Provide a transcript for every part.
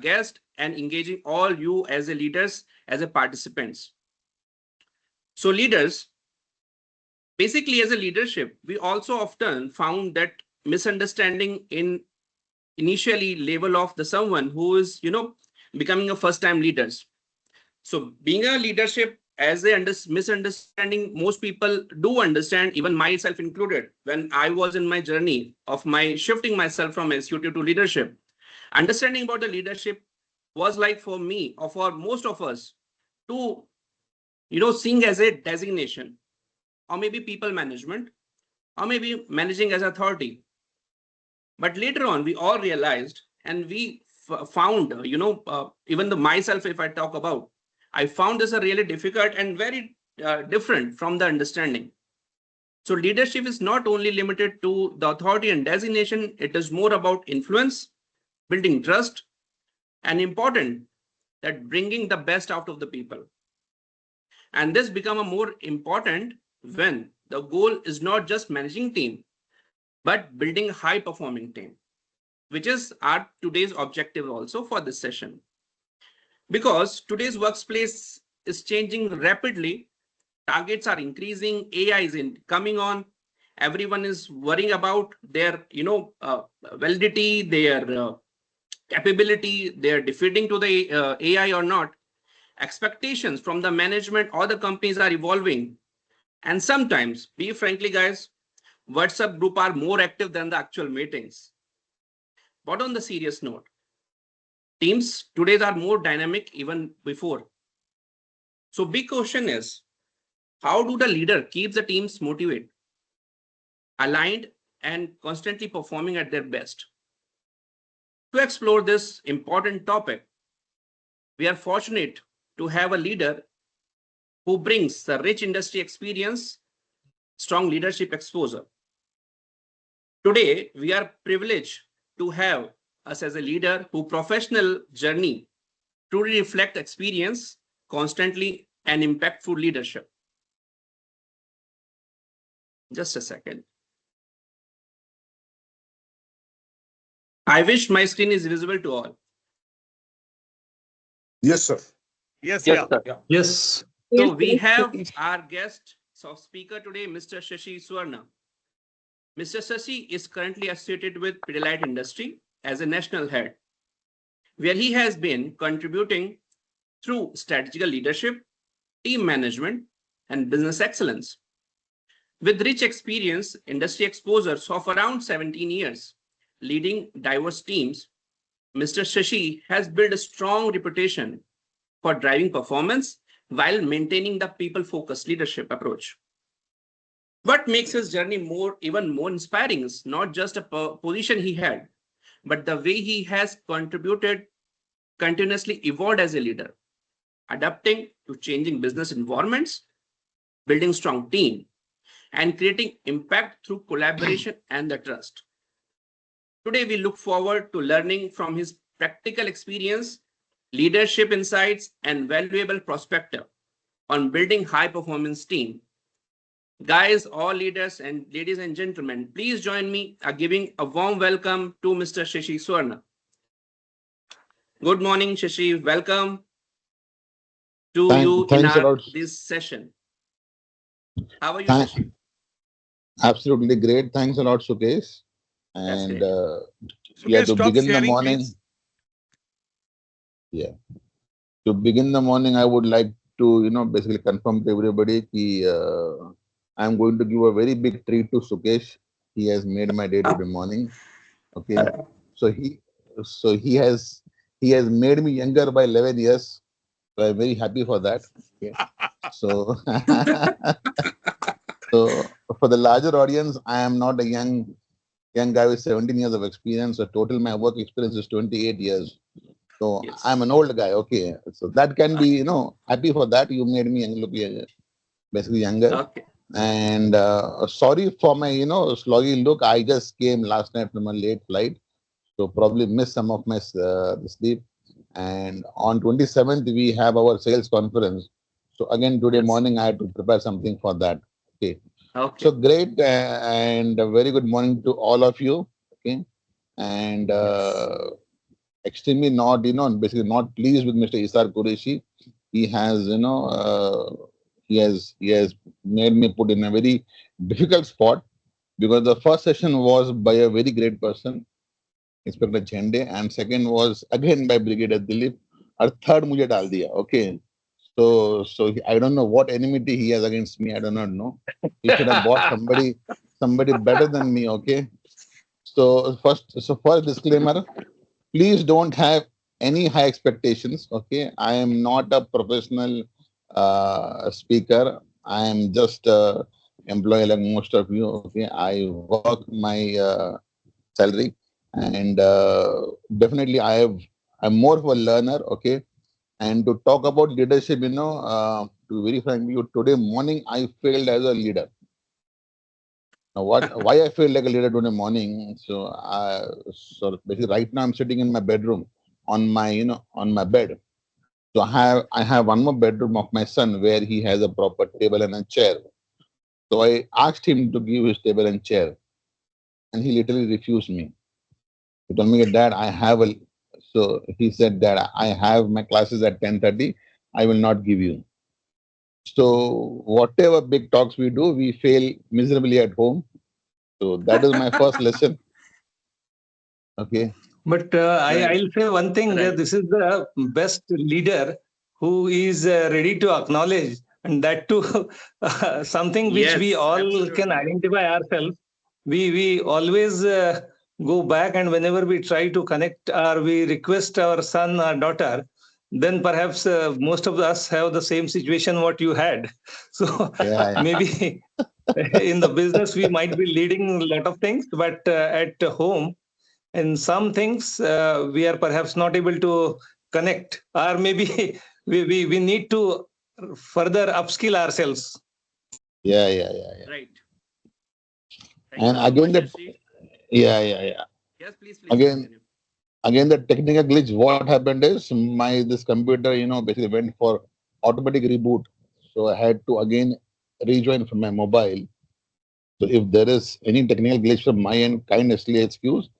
guests and engaging all you as a leaders, as a participants. So leaders, basically as a leadership, we also often found that misunderstanding in initially level of the someone who is, becoming a first time leaders. So being a leadership as a misunderstanding, most people do understand, even myself included, when I was in my journey of my shifting myself from executive to leadership. Understanding about the leadership was like for me or for most of us to, seeing as a designation or maybe people management or maybe managing as authority. But later on, we all realized and we found, even the myself, if I talk about, I found this a really difficult and very different from the understanding. So leadership is not only limited to the authority and designation, it is more about influence, building trust, and important that bringing the best out of the people. And this become a more important when the goal is not just managing team, but building high performing team, which is our today's objective also for this session. Because today's workplace is changing rapidly, targets are increasing, AI is coming on, everyone is worrying about their, validity, their capability, they're defeating to the AI or not. Expectations from the management or the companies are evolving. And sometimes, be frankly, guys, WhatsApp group are more active than the actual meetings. But on the serious note, teams today are more dynamic even before. So big question is, how do the leader keep the teams motivated, aligned, and constantly performing at their best? To explore this important topic, we are fortunate to have a leader who brings the rich industry experience, strong leadership exposure. Today, we are privileged to have us as a leader who professional journey truly reflect experience, constantly and impactful leadership. Just a second. I wish my screen is visible to all. Yes, sir. Yes, Yes, yeah. sir. Yes. So we have our guest of speaker today, Mr. Shashi Suvarna. Mr. Shashi is currently associated with Pidilite industry as a national head, where he has been contributing through strategic leadership, team management, and business excellence. With rich experience, industry exposures of around 17 years, leading diverse teams, Mr. Shashi has built a strong reputation for driving performance while maintaining the people-focused leadership approach. What makes his journey even more inspiring is not just a position he had, but the way he has contributed, continuously evolved as a leader, adapting to changing business environments, building strong team, and creating impact through collaboration and the trust. Today, we look forward to learning from his practical experience, leadership insights, and valuable perspective on building high-performance team. Guys, all leaders and ladies and gentlemen, please join me in giving a warm welcome to Mr. Shashi Suvarna. Good morning, Shashi. Welcome to you in this session. How are you, Shashi? Absolutely great. Thanks a lot, Sukesh. And yeah, to begin the morning. Please. Yeah. To begin the morning, I would like to, basically confirm to everybody that I'm going to give a very big treat to Sukesh. He has made my day today morning. Okay. So he has made me younger by 11 years. So I'm very happy for that. Okay. So, so for the larger audience, I am not a young guy with 17 years of experience. So total my work experience is 28 years. So yes. I'm an old guy. Okay. So that can be, happy for that. You made me look basically younger. Okay. And sorry for my, sloggy look. I just came last night from a late flight. So probably missed some of my sleep. And on 27th, we have our sales conference. So again, today morning, I had to prepare something for that. Okay. Okay. So great and a very good morning to all of you. Okay. And extremely not, basically not pleased with Mr. Isar Qureshi. He has, he has made me put in a very difficult spot because the first session was by a very great person, Inspector Chende, and second was again by Brigadier Dilip, and third mujhe dal diya. Okay. I don't know what enmity he has against me. I do not know. He should have bought somebody better than me. Okay. So first disclaimer, please don't have any high expectations. Okay. I am not a professional speaker. I am just a employee like most of you. Okay. I work my salary, and definitely I'm more of a learner. Okay. And to talk about leadership, to be very frank with you, today morning I failed as a leader. Now, why I feel like a leader today morning? So basically, right now I'm sitting in my bedroom, on my bed. So I have one more bedroom of my son where he has a proper table and a chair. So I asked him to give his table and chair, and he literally refused me. He told me, Dad, I have a. So he said, Dad, I have my classes at 10:30. I will not give you. So whatever big talks we do, we fail miserably at home. So that is my first lesson. Okay. But Right. I'll say one thing, Right. this is the best leader who is ready to acknowledge, and that too, something which we Yes, all can absolutely. identify ourselves. We always go back, and whenever we try to connect or we request our son or daughter, then perhaps most of us have the same situation what you had. So Yeah, yeah, maybe in the business we might be leading a lot of things, but at home in some things we are perhaps not able to connect, or maybe we need to further upskill ourselves. yeah, yeah, yeah, yeah. Right. Thank you And so again much, the Shashi. yeah, yeah, yeah. Yes, please Again, continue. again the technical glitch. What happened is my this computer, basically went for automatic reboot. So I had to again rejoin from my mobile. So if there is any technical glitch from my end, kindly excuse.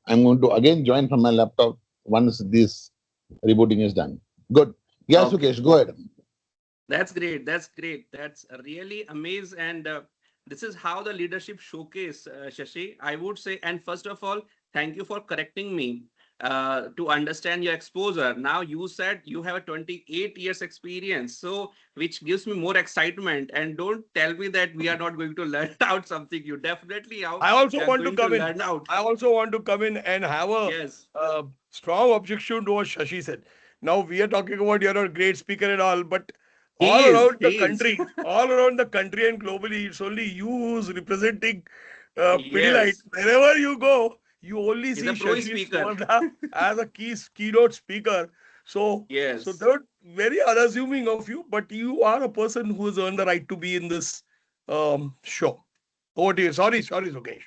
I'm going to again join from my laptop once this rebooting is done. Good. Yeah, Okay. Sukesh, go ahead. That's great. That's great. That's really amazing. And this is how the leadership showcase, Shashi. I would say, and first of all, thank you for correcting me to understand your exposure. Now you said you have a 28 years experience, so which gives me more excitement. And don't tell me that we are not going to learn out something. You definitely I we also are want to going to come in. learn out. I also want to come in and have a Yes. strong objection to what Shashi said. Now we are talking about you're a great speaker and all, but all He is. around the He is. country, all around the country and globally, it's only you who's representing Pidilite. Yes. Wherever you go, you only He's see a pro Shashi speaker. Suvarna as a keynote speaker. So Yes. they're very unassuming of you, but you are a person who has earned the right to be in this show. Over to you. Sorry, Sukesh.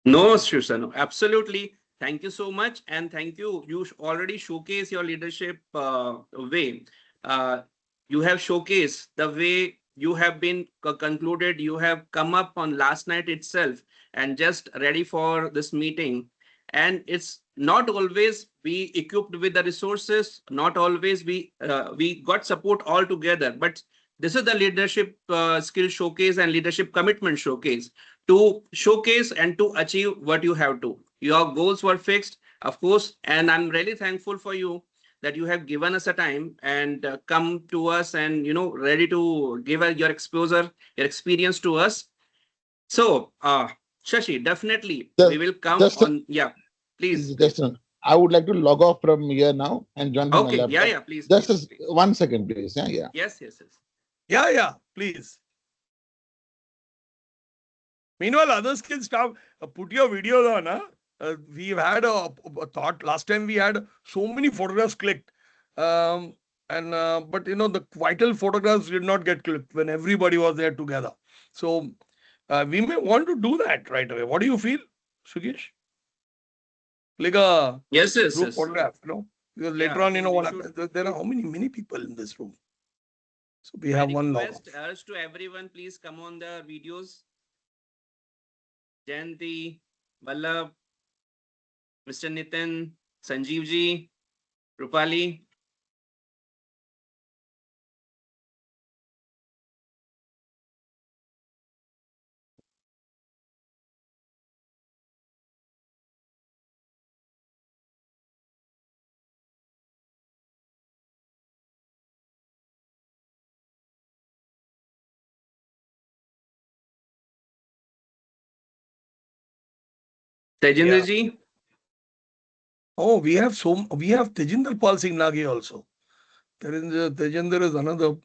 No, Shushan, no, absolutely. Thank you so much, and thank you. You already showcase your leadership way. Uh, you have showcased the way you have been concluded. You have come up on last night itself and just ready for this meeting. And it's not always be equipped with the resources. Not always we got support all together. But this is the leadership skill showcase and leadership commitment showcase to showcase and to achieve what you have to. Your goals were fixed, of course, and I'm really thankful for you that you have given us a time and come to us and ready to give us your exposure, your experience to us. So, Shashi, definitely we Just, will come just, on. Yeah, please, just, please. I would like to log off from here now and join from my Okay, yeah, laptop. yeah, please, Just please, please. 1 second, please. Yeah, yeah. Yes, yes, yes. Yeah, please. Meanwhile, others can stop. Put your videos on. We've had a thought. Last time we had so many photographs clicked. Um, and But the vital photographs did not get clicked when everybody was there together. So we may want to do that right away. What do you feel, Sukesh? Like a Yes, yes, group yes. photograph. Because later Yeah, on, we what should. happens? There are how many people in this room? So we I have one log request off. us to everyone, please come on the videos. Jayanti, Vallabh, Mr. Nitin, Sanjeev ji, Rupali. Tejinder Yeah. ji. Oh, we have Tejinder Pal Singh Nagi also. Tejinder is another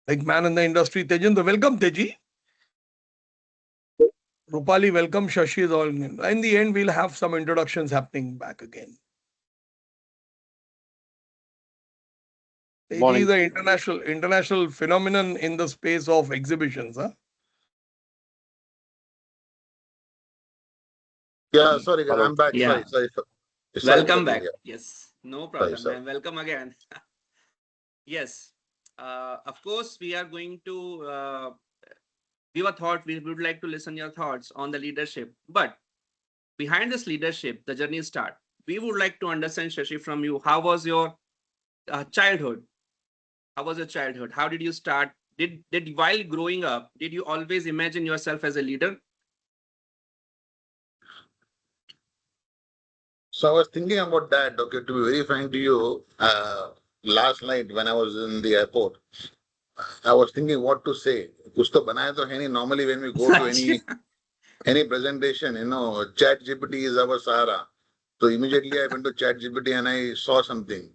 big man in the industry. Tejinder, welcome, Teji. Rupali, welcome. Shashi is all in. In the end, we'll have some introductions happening back again. Teji Morning. is an international phenomenon in the space of exhibitions. Huh? Yeah, sorry, guys, Hello. I'm back. Yeah. Sorry for Welcome the thing. back. Yeah. Yes. No Sorry, problem, sir. man. Welcome again. Yes. Of course, we are going to give a thought. We would like to listen your thoughts on the leadership. But behind this leadership, the journey start. We would like to understand, Shashi, from you. How was your childhood? How was your childhood? How did you start? Did while growing up, did you always imagine yourself as a leader? So I was thinking about that. Okay, to be very frank to you, last night when I was in the airport, I was thinking what to say. कुछ तो बनाया तो है नहीं. Normally when we go to any presentation, Chat GPT is our Sahara. So immediately I went to Chat GPT and I saw something.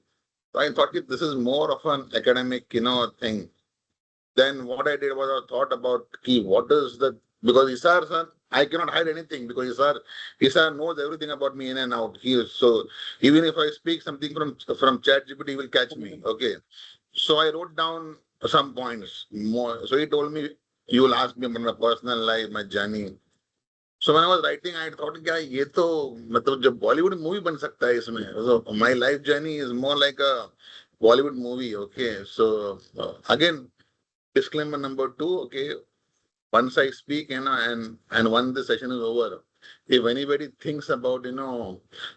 So I thought that this is more of an academic, thing. Then what I did was I thought about what is the, because Isar sir, I cannot hide anything because Isar knows everything about me in and out. So even if I speak something from Chat GPT, he will catch me. Okay. So I wrote down some points more. So he told me, you will ask me about my personal life, my journey. So when I was writing, I thought, क्या ये तो मतलब जब Bollywood movie बन सकता है इसमें. So my life journey is more like a Bollywood movie. Okay. So again, disclaimer number two. Okay. Once I speak, and once the session is over, if anybody thinks about,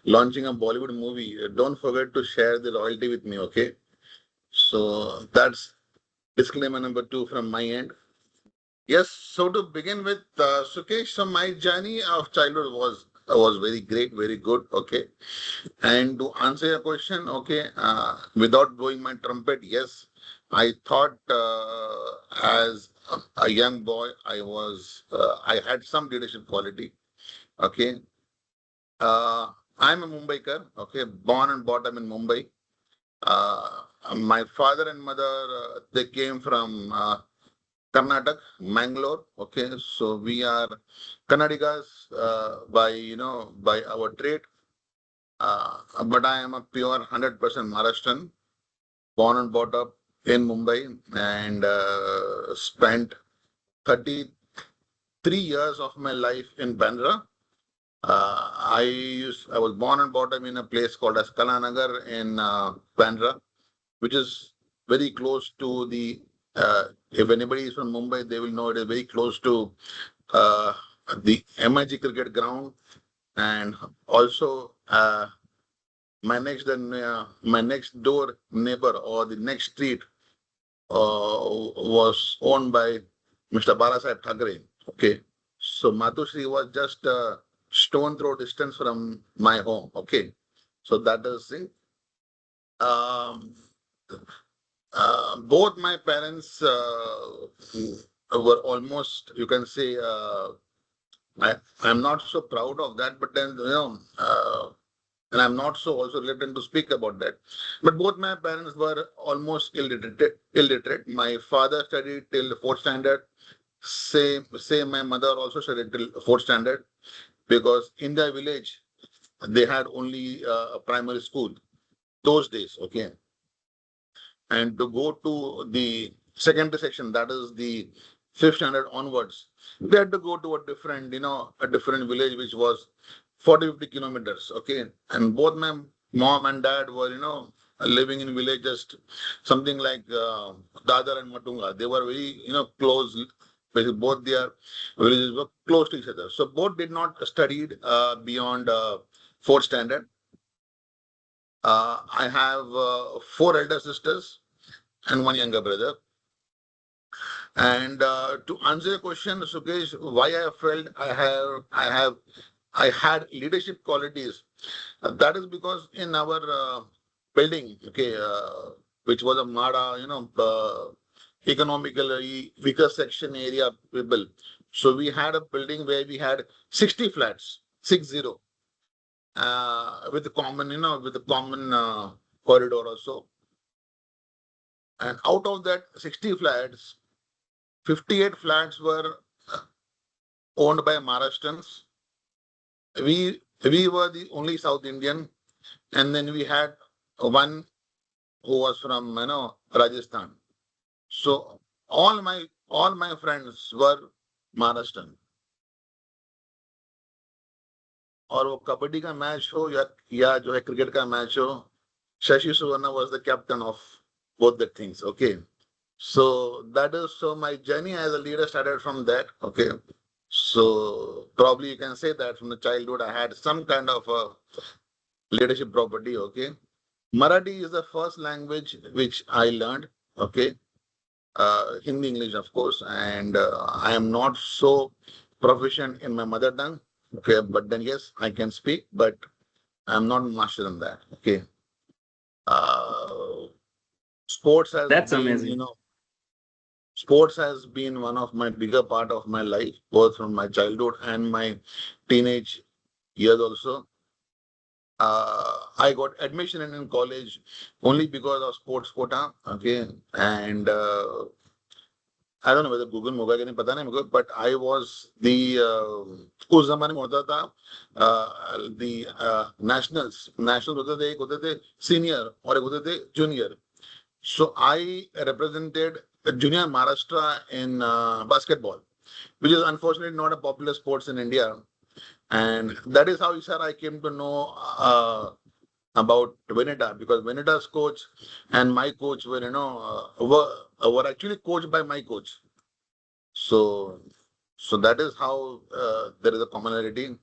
launching a Bollywood movie, don't forget to share the loyalty with me. Okay. So that's disclaimer number two from my end. Yes. So to begin with, Sukesh, so my journey of childhood was very great, very good. Okay. And to answer your question, okay, without blowing my trumpet, yes, I thought as a young boy, I had some leadership quality. Okay. I'm a Mumbaiker. Okay. Born and brought up in Mumbai. My father and mother, they came from Karnataka, Mangalore. Okay. So we are Kannadigas by our trade. But I am a pure 100% Maharashtrian, born and brought up in Mumbai, and spent 33 years of my life in Bandra. I was born and brought up in a place called as Kalanagar in Bandra, which is very close to if anybody is from Mumbai, they will know it is very close to uh, the MIG cricket ground, and also my next door neighbor or the next street was owned by Mr. Balasaheb Thackeray. Okay. So Matushri was just a stone throw distance from my home. Okay. So that is it. Um, both my parents were almost, you can say, I'm not so proud of that, but then, and I'm not so also reluctant to speak about that. But both my parents were almost illiterate. My father studied till fourth standard. Same, my mother also studied till fourth standard because in their village they had only a primary school those days. Okay, and to go to the secondary section, that is the fifth standard onwards, they had to go to a different village which was 40-50 kilometers. Okay, and both my mom and dad were living in villages, something like Dadar and Matunga. They were very close. Basically, both their villages were close to each other. So both did not studied beyond fourth standard. I have four elder sisters and one younger brother. And to answer your question, Sukesh, why I felt I had leadership qualities. That is because in our building, okay, which was a MADA, economically weaker section area people. So we had a building where we had 60 flats, 60, with a common, with a common corridor also. And out of that 60 flats, 58 flats were owned by Maharashtrians. We were the only South Indian, and then we had one who was from Rajasthan. So all my friends were Maharashtrian. और वो कबड्डी का match हो या जो है cricket का match हो, Shashi Suvarna was the captain of both the things. Okay, so my journey as a leader started from that. Okay, so probably you can say that from the childhood I had some kind of a leadership property. Okay, Marathi is the first language which I learned. Okay, Hindi, English, of course, and I am not so proficient in my mother tongue. Okay, but then yes, I can speak, but I'm not master in that. Okay, uh, sports has That's been, amazing. sports has been one of my bigger part of my life, both from my childhood and my teenage years also. I got admission in college only because of sports quota. Okay, and I don't know whether Google होगा कि नहीं पता नहीं मुझे, but I was the उस जमाने में होता था the nationals होते थे, एक होते थे senior और एक होते थे junior. So I represented junior Maharashtra in basketball, which is unfortunately not a popular sports in India. And that is how, sir, I came to know about Veneta, because Veneta's coach and my coach were, were actually coached by my coach. So, so that is how there is a commonality.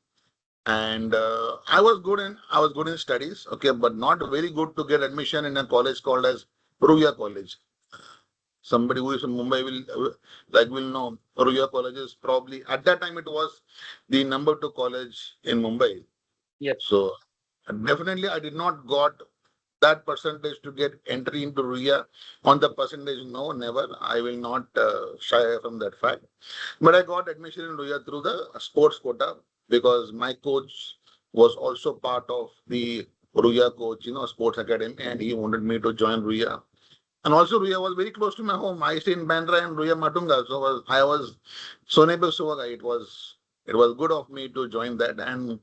And I was good in studies, okay, but not very good to get admission in a college called as Ruya College. Somebody who is from Mumbai will know Ruya College is probably at that time it was the number 2 college in Mumbai. Yep. So definitely I did not got that percentage to get entry into Ruya. On the percentage, no, never. I will not shy from that fact. But I got admission in Ruya through the sports quota because my coach was also part of the Ruya coach, sports academy, and he wanted me to join Ruya. And also Ruya was very close to my home. I stay in Bandra and Ruya Matunga. So I was Sonebe Suvaga. It was good of me to join that. And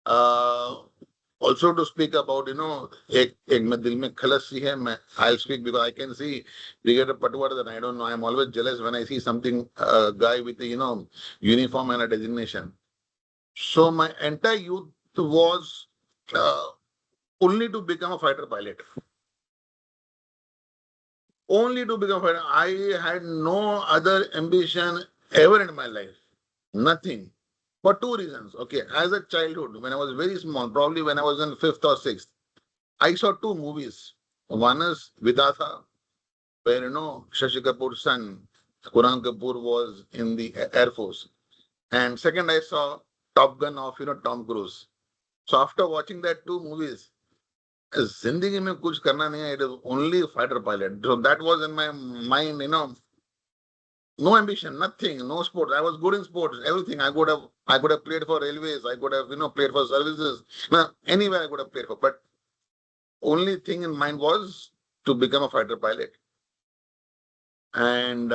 also to speak about, एक मैं दिल में खलस सी है, मैं I'll speak because I can see Brigadier Patwar, and I don't know, I'm always jealous when I see something, a guy with a, uniform and a designation. So my entire youth was only to become a fighter pilot. Only to become a fighter. I had no other ambition ever in my life. Nothing. For two reasons. Okay, as a childhood, when I was very small, probably when I was in 5th or 6th, I saw two movies. One is Vidatha, where Shashi Kapoor's son, Kuran Kapoor, was in the Air Force. And second, I saw Top Gun of Tom Cruise. So after watching that two movies, Zindagi mein kuch karna nahi hai, it is only fighter pilot. So that was in my mind, no ambition, nothing, no sports. I was good in sports, everything. I could have played for railways. I could have, played for services. Anywhere I could have played for. But only thing in mind was to become a fighter pilot. And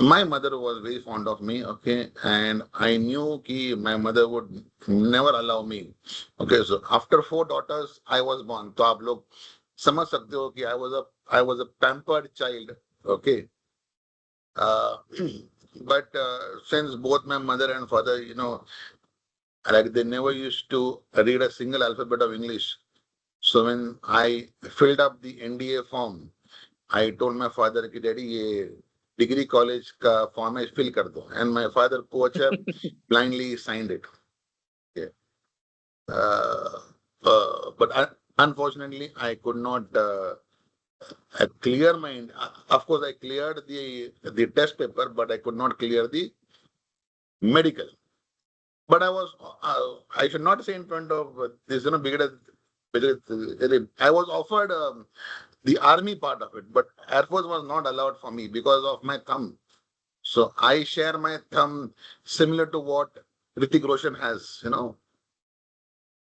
my mother was very fond of me. Okay, and I knew that my mother would never allow me. Okay, so after 4 daughters, I was born. So आप लोग समझ सकते हो कि I was a pampered child. Okay. But since both my mother and father, like they never used to read a single alphabet of English. So when I filled up the NDA form, I told my father कि daddy ये degree college का form है fill कर दो, and my father coach blindly signed it. Okay. but unfortunately, I could not clear my. Of course, I cleared the test paper, but I could not clear the medical. But I should not say in front of this, I was offered the army part of it, but Air Force was not allowed for me because of my thumb. So I share my thumb similar to what Hrithik Roshan has,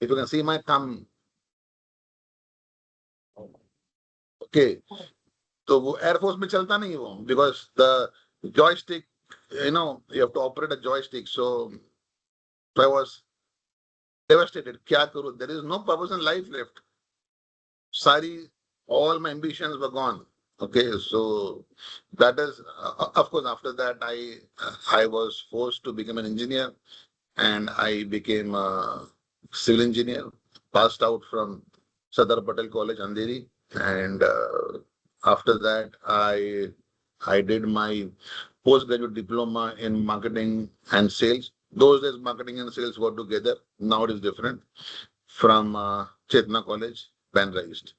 If you can see my thumb, okay. So वो Air Force में चलता नहीं वो, because the joystick, you have to operate a joystick. So I was devastated. क्या करूँ? There is no purpose in life left. All my ambitions were gone. Okay, so that is, of course, after that, I was forced to become an engineer, and I became a civil engineer, passed out from Sardar Patel College, Andheri, and after that, I did my postgraduate diploma in marketing and sales. Those days, marketing and sales were together. Now it is different. From Chetna College, Bandra East.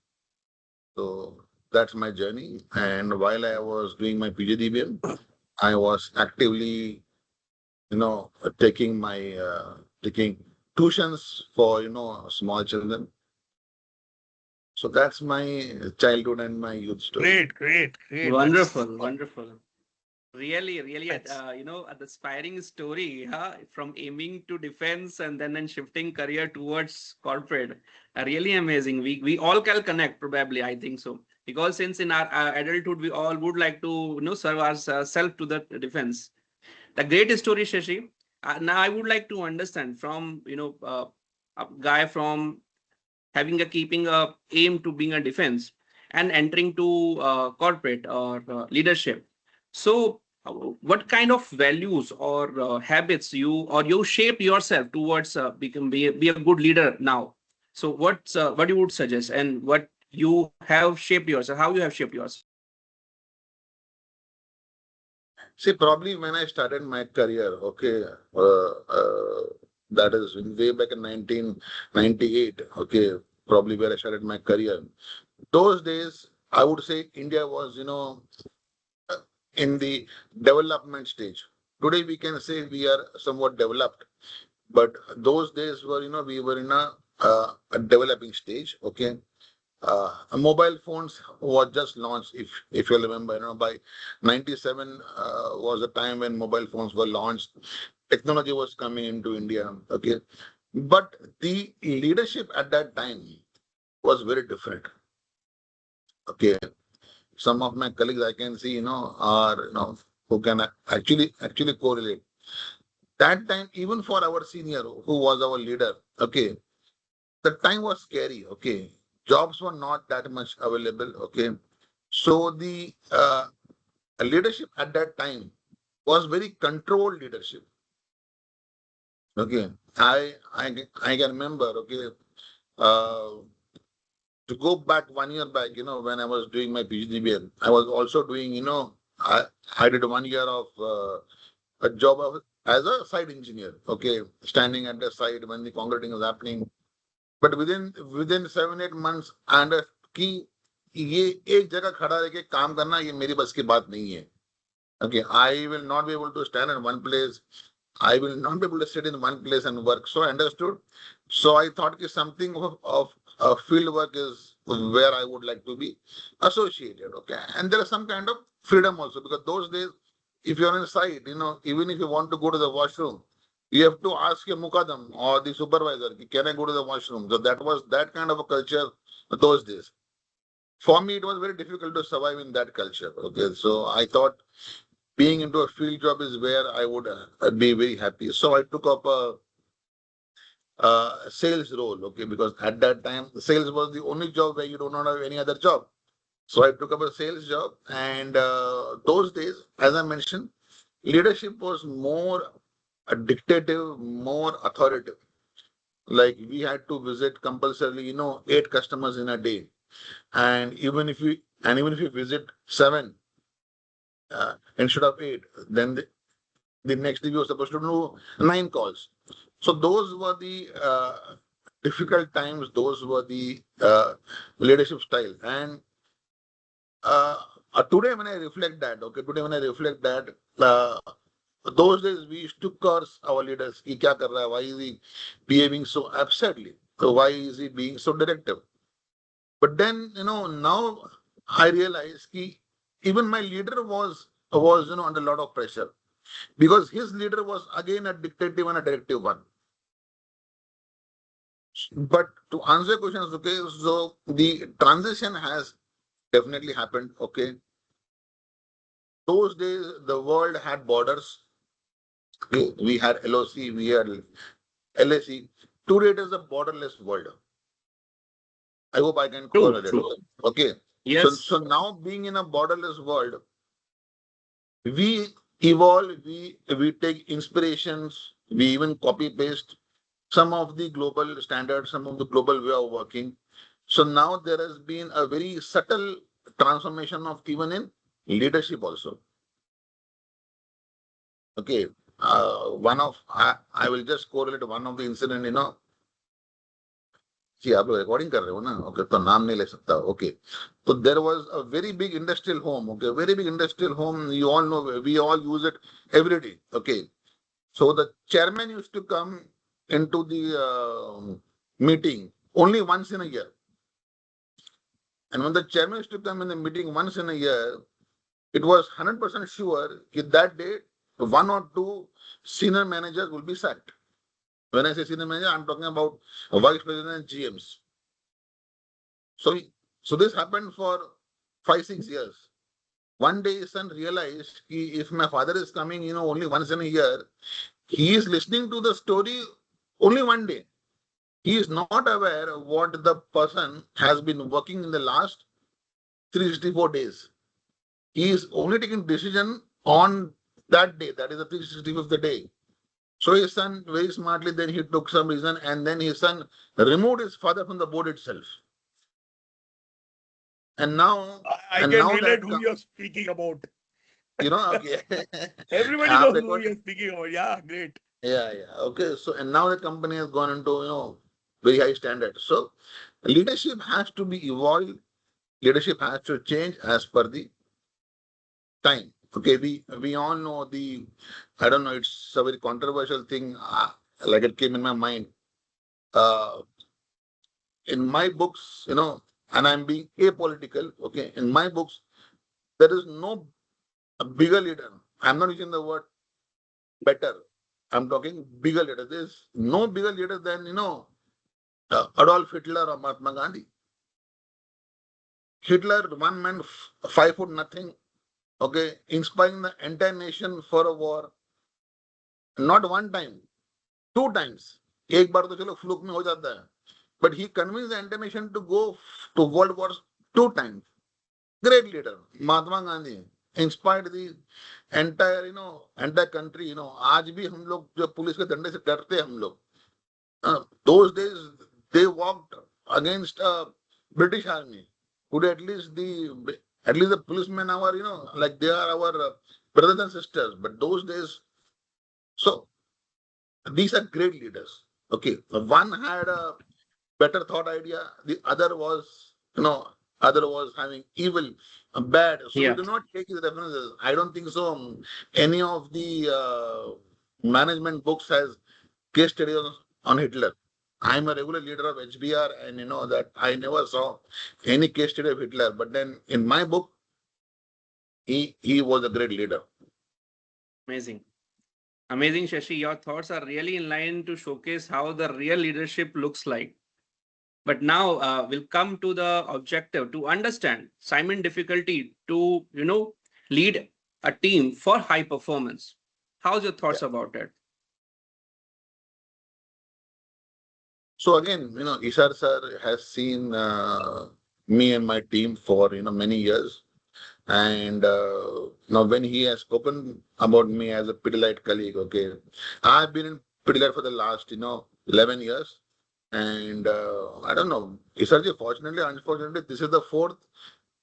So that's my journey. And while I was doing my PGDBM, I was actively, taking taking tuitions for small children. So that's my childhood and my youth story. Great. Wonderful, wonderful. Really, really, That's- the inspiring story, huh? From aiming to defense and then shifting career towards corporate. Really amazing. We all can connect, probably. I think so, because since in our adulthood we all would like to serve ourselves to the defense. The great story, Shashi. Now I would like to understand from a guy from having a keeping a aim to being a defense and entering to corporate or leadership. So what kind of values or habits you shape yourself towards be a good leader now? So what you would suggest, and what you have shaped yourself, how you have shaped yourself? See, probably when I started my career, okay, that is way back in 1998, okay, probably where I started my career. Those days, I would say India was, in the development stage. Today, we can say we are somewhat developed, but those days were, we were in a developing stage, okay. Mobile phones was just launched, if you remember, by 97 was the time when mobile phones were launched. Technology was coming into India, okay. But the leadership at that time was very different, okay. Some of my colleagues I can see, are, who can actually correlate. That time, even for our senior, who was our leader, okay, the time was scary, okay. Jobs were not that much available, okay. So the leadership at that time was very controlled leadership, okay. I can remember, okay, uh, to go back 1 year back, when I was doing my PGDBL, I was also doing, I did 1 year of a job as a site engineer, okay, standing at the site when the concreting is happening. But within 7-8 months, I understood कि ये एक जगह खड़ा रह के काम करना ये मेरी बस की बात नहीं है. Okay, I will not be able to stand in one place. I will not be able to sit in one place and work. So I understood. So I thought that something of field work is where I would like to be associated. Okay, and there is some kind of freedom also, because those days, if you're on site, even if you want to go to the washroom, you have to ask your mukadam or the supervisor, can I go to the washroom? So that was that kind of a culture those days. For me, it was very difficult to survive in that culture. Okay, so I thought being into a field job is where I would be very happy. So I took up a sales role, okay, because at that time, sales was the only job where you do not have any other job. So I took up a sales job, and those days, as I mentioned, leadership was more dictative, more authoritative. Like we had to visit compulsorily, 8 customers in a day, and even if you visit 7 instead of 8, then the next day we were supposed to do 9 calls. So those were the difficult times, those were the leadership style. And today when I reflect that, those days we used to curse our leaders. Ki kya kar raha hai? Why is he behaving so absurdly? So why is he being so directive? But then, now I realize ki even my leader was under a lot of pressure, because his leader was again a dictative and a directive one. But to answer your question, okay, so the transition has definitely happened. Okay, those days the world had borders. We had LOC, we had LAC. Today it is a borderless world. I hope I can call True, it that. true. Okay. Yes. So now being in a borderless world, we evolve, we take inspirations, we even copy paste some of the global standards, some of the global way of working. So now there has been a very subtle transformation of even in leadership also. Okay. I will just correlate one of the incident. See, आप लोग recording कर रहे हो ना? Okay, तो नाम नहीं ले सकता. Okay. So there was a very big industrial home. Okay, very big industrial home. You all know, we all use it every day. Okay. So the chairman used to come into the meeting only once in a year. And when the chairman used to come in the meeting once in a year, it was 100% sure that day one or two senior managers will be sacked. When I say senior manager, I'm talking about vice president and GMs. So this happened for 5-6 years. One day his son realized if my father is coming, only once in a year, he is listening to the story only one day. He is not aware of what the person has been working in the last 364 days. He is only taking decision on that day, that is the 365th day. So his son very smartly, then he took some reason, and then his son removed his father from the board itself. And now, I and can now relate that who you're speaking about. okay. Everybody आप knows who record, you're speaking about. Yeah, great. yeah. Okay. So and now the company has gone into very high standards. So leadership has to be evolved. Leadership has to change as per the time. Okay, we all know I don't know, it's a very controversial thing, like it came in my mind. Uh, in my books, and I'm being apolitical, okay, in my books, there is no bigger leader. I'm not using the word better. I'm talking bigger leader. There's no bigger leader than, Adolf Hitler or Mahatma Gandhi. Hitler, one man, 5 foot nothing, okay, inspiring the entire nation for a war. Not one time, 2 times. एक बार तो चलो fluke में हो जाता है. But he convinced the entire nation to go to World War 2 times. Great leader, Mahatma Gandhi, inspired the entire country. आज भी हम लोग जो पुलिस के डंडे से डरते हैं हम लोग. Those days they walked against British army. Today at least the policemen are like they are our brothers and sisters. But those days, so these are great leaders. Okay, one had a better thought idea. The other was having evil, bad. So we Yeah. do not take his references. I don't think so. Any of the management books has case study on Hitler. I'm a regular leader of HBR, and you know that I never saw any case study of Hitler. But then in my book, he was a great leader. Amazing. Amazing, Shashi. Your thoughts are really in line to showcase how the real leadership looks like. But now we'll come to the objective to understand Simon difficulty to, lead a team for high performance. How's your thoughts about it? So again, Ishar sir has seen me and my team for many years, and now when he has spoken about me as a Pidilite colleague, okay, I've been in Pidilite for the last 11 years, and I don't know, Ishar ji, fortunately, unfortunately, this is the fourth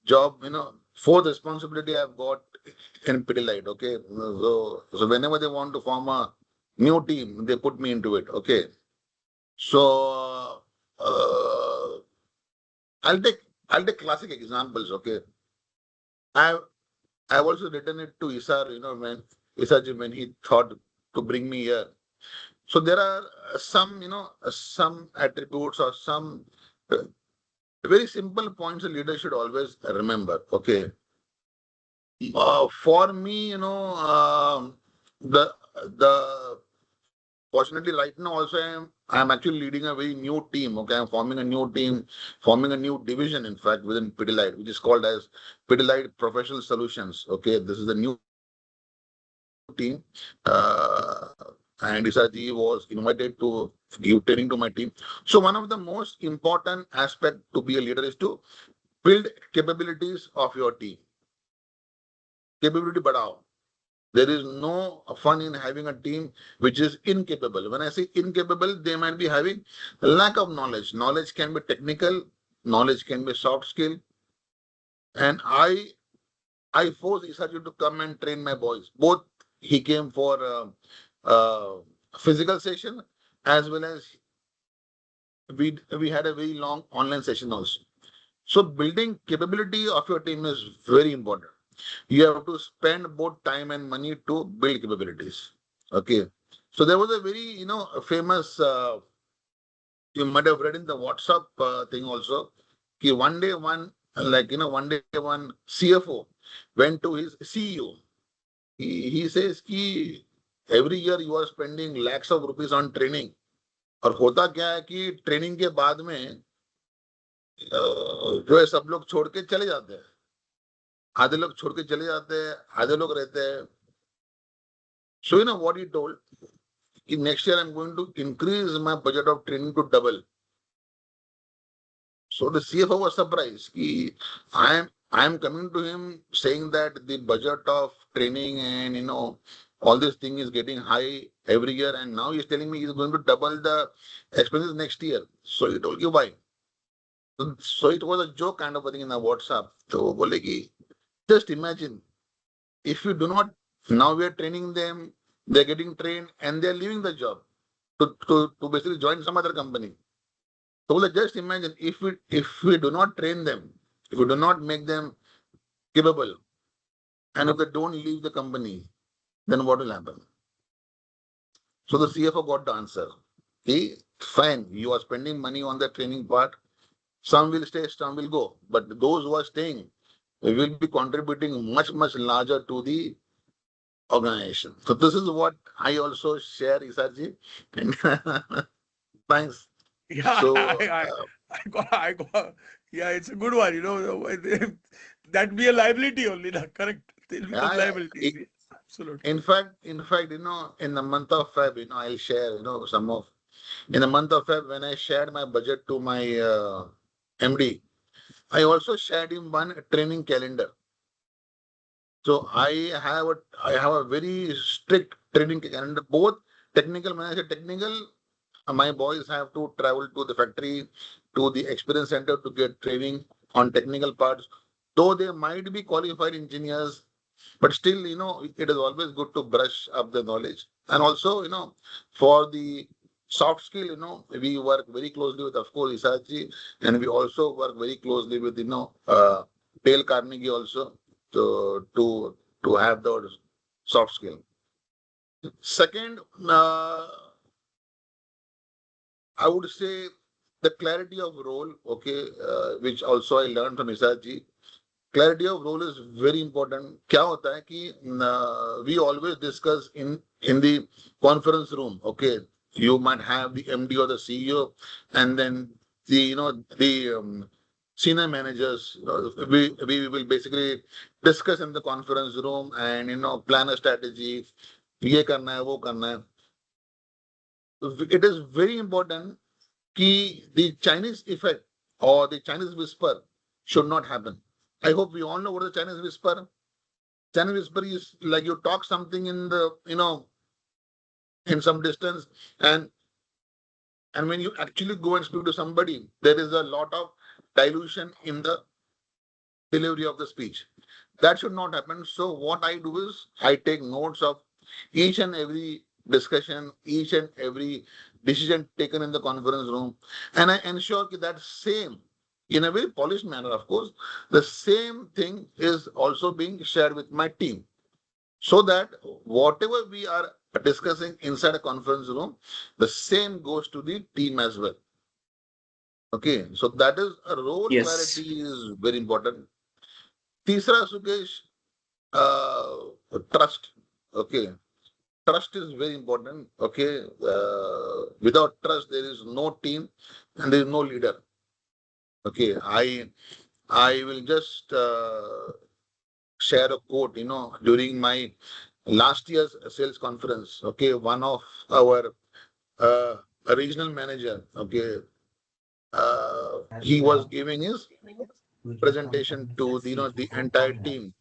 job, fourth responsibility I've got in Pidilite. Okay, so whenever they want to form a new team, they put me into it. Okay. So uh, I'll take classic examples. Okay, I've I've also written it to Isar. When Isarji, when he thought to bring me here. So there are some some attributes or some uh, very simple points a leader should always remember. Okay, for me, the fortunately right now also I'm actually leading a very new team. Okay, I'm forming a new team, forming a new division. In fact, within Pidilite, which is called as Pidilite Professional Solutions. Okay, this is a new team. And Isaji was invited to give training to my team. So one of the most important aspect to be a leader is to build capabilities of your team. Capability badao. There is no fun in having a team which is incapable. When I say incapable, they might be having lack of knowledge. Knowledge can be technical, knowledge can be soft skill. And I forced Isaji to come and train my boys. Both he came for physical session as well as we had a very long online session also. So building capability of your team is very important. You have to spend both time and money to build capabilities. Okay. So there was a very famous you might have read in the WhatsApp thing also. Ki one day one CFO went to his CEO. He says कि every year you are spending lakhs of rupees on training. और होता क्या है कि training के बाद में जो है सब लोग छोड़ के चले जाते हैं. आधे लोग छोड़ के चले जाते हैं, आधे लोग रहते हैं. So what he told, next year I'm going to increase my budget of training to double. So the CFO was surprised. I am coming to him saying that the budget of training and all this thing is getting high every year, and now he's telling me he's going to double the expenses next year. So he told you why. So it was a joke kind of a thing in the WhatsApp. So bole ki, just imagine if you do not, now we are training them, they're getting trained and they're leaving the job to basically join some other company. So just imagine if we do not train them, if we do not make them capable, and if they don't leave the company, then what will happen? So the CFO got the answer. Fine, you are spending money on the training part. Some will stay, some will go. But those who are staying will be contributing much, much larger to the organization. So this is what I also share, Isarji. Thanks. Yeah, So yeah, it's a good one. That be a liability only, correct? They'll become yeah, liabilities. Yes, absolutely. in fact, in the month of Feb, I'll share, in the month of Feb, when I shared my budget to my MD, I also shared him one training calendar. So I have a very strict training calendar, both technical. When I say technical, my boys have to travel to the factory, to the experience center to get training on technical parts. Though they might be qualified engineers, but still, it is always good to brush up the knowledge. And also, for the soft skill, we work very closely with, of course, Isachi, and we also work very closely with, Dale Carnegie also to have those soft skill. Second, I would say the clarity of role, okay, which also I learned from Isachi. Clarity of role is very important. क्या होता है कि we always discuss in the conference room. Okay, you might have the MD or the CEO, and then the senior managers. We will basically discuss in the conference room and plan a strategy. ये करना है, वो करना है. It is very important कि the Chinese effect or the Chinese whisper should not happen. I hope we all know what is the Chinese whisper. Chinese whisper is like you talk something in the, in some distance, and when you actually go and speak to somebody, there is a lot of dilution in the delivery of the speech. That should not happen. So what I do is I take notes of each and every discussion, each and every decision taken in the conference room, and I ensure that same, in a very polished manner, of course, the same thing is also being shared with my team, so that whatever we are discussing inside a conference room, the same goes to the team as well. Okay, so that is a role Yes. clarity is very important. Tisra, Sukesh, trust. Okay, trust is very important. Okay, without trust, there is no team and there is no leader. Okay, I will just share a quote. During my last year's sales conference. Okay, one of our uh, regional manager. Okay, he was giving his presentation to the entire team.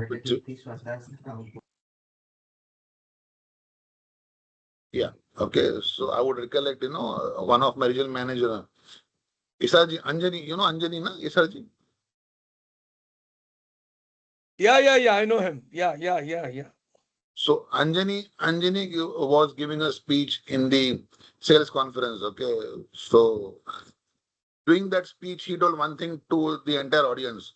Which, yeah. Okay, so I would recollect. One of my regional manager, Isarji Anjani. You know Anjani, na Isarji. Yeah. I know him. Yeah. So Anjani was giving a speech in the sales conference. Okay, so doing that speech, he told one thing to the entire audience.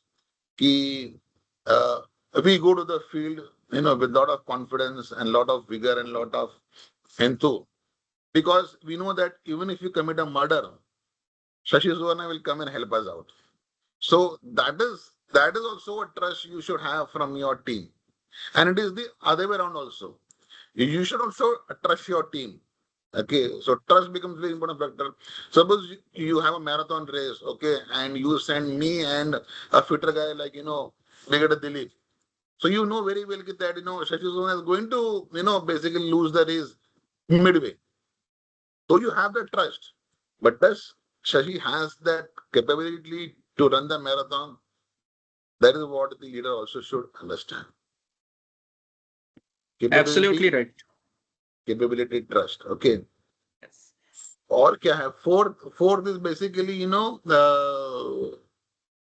Ki, uh, we go to the field, with a lot of confidence and lot of vigor and lot of enthu, because we know that even if you commit a murder, Shashi Suvarna will come and help us out. So that is also a trust you should have from your team, and it is the other way around also. You should also trust your team. Okay, so trust becomes very important factor. Suppose you have a marathon race, okay, and you send me and a fitter guy like Brigadier Dilip. So you know very well that Shashi Suvarna is going to basically lose the race midway. So you have the trust, but does Shashi has that capability to run the marathon? That is what the leader also should understand. Absolutely Capability, right. trust. Okay. Yes. और क्या है fourth is basically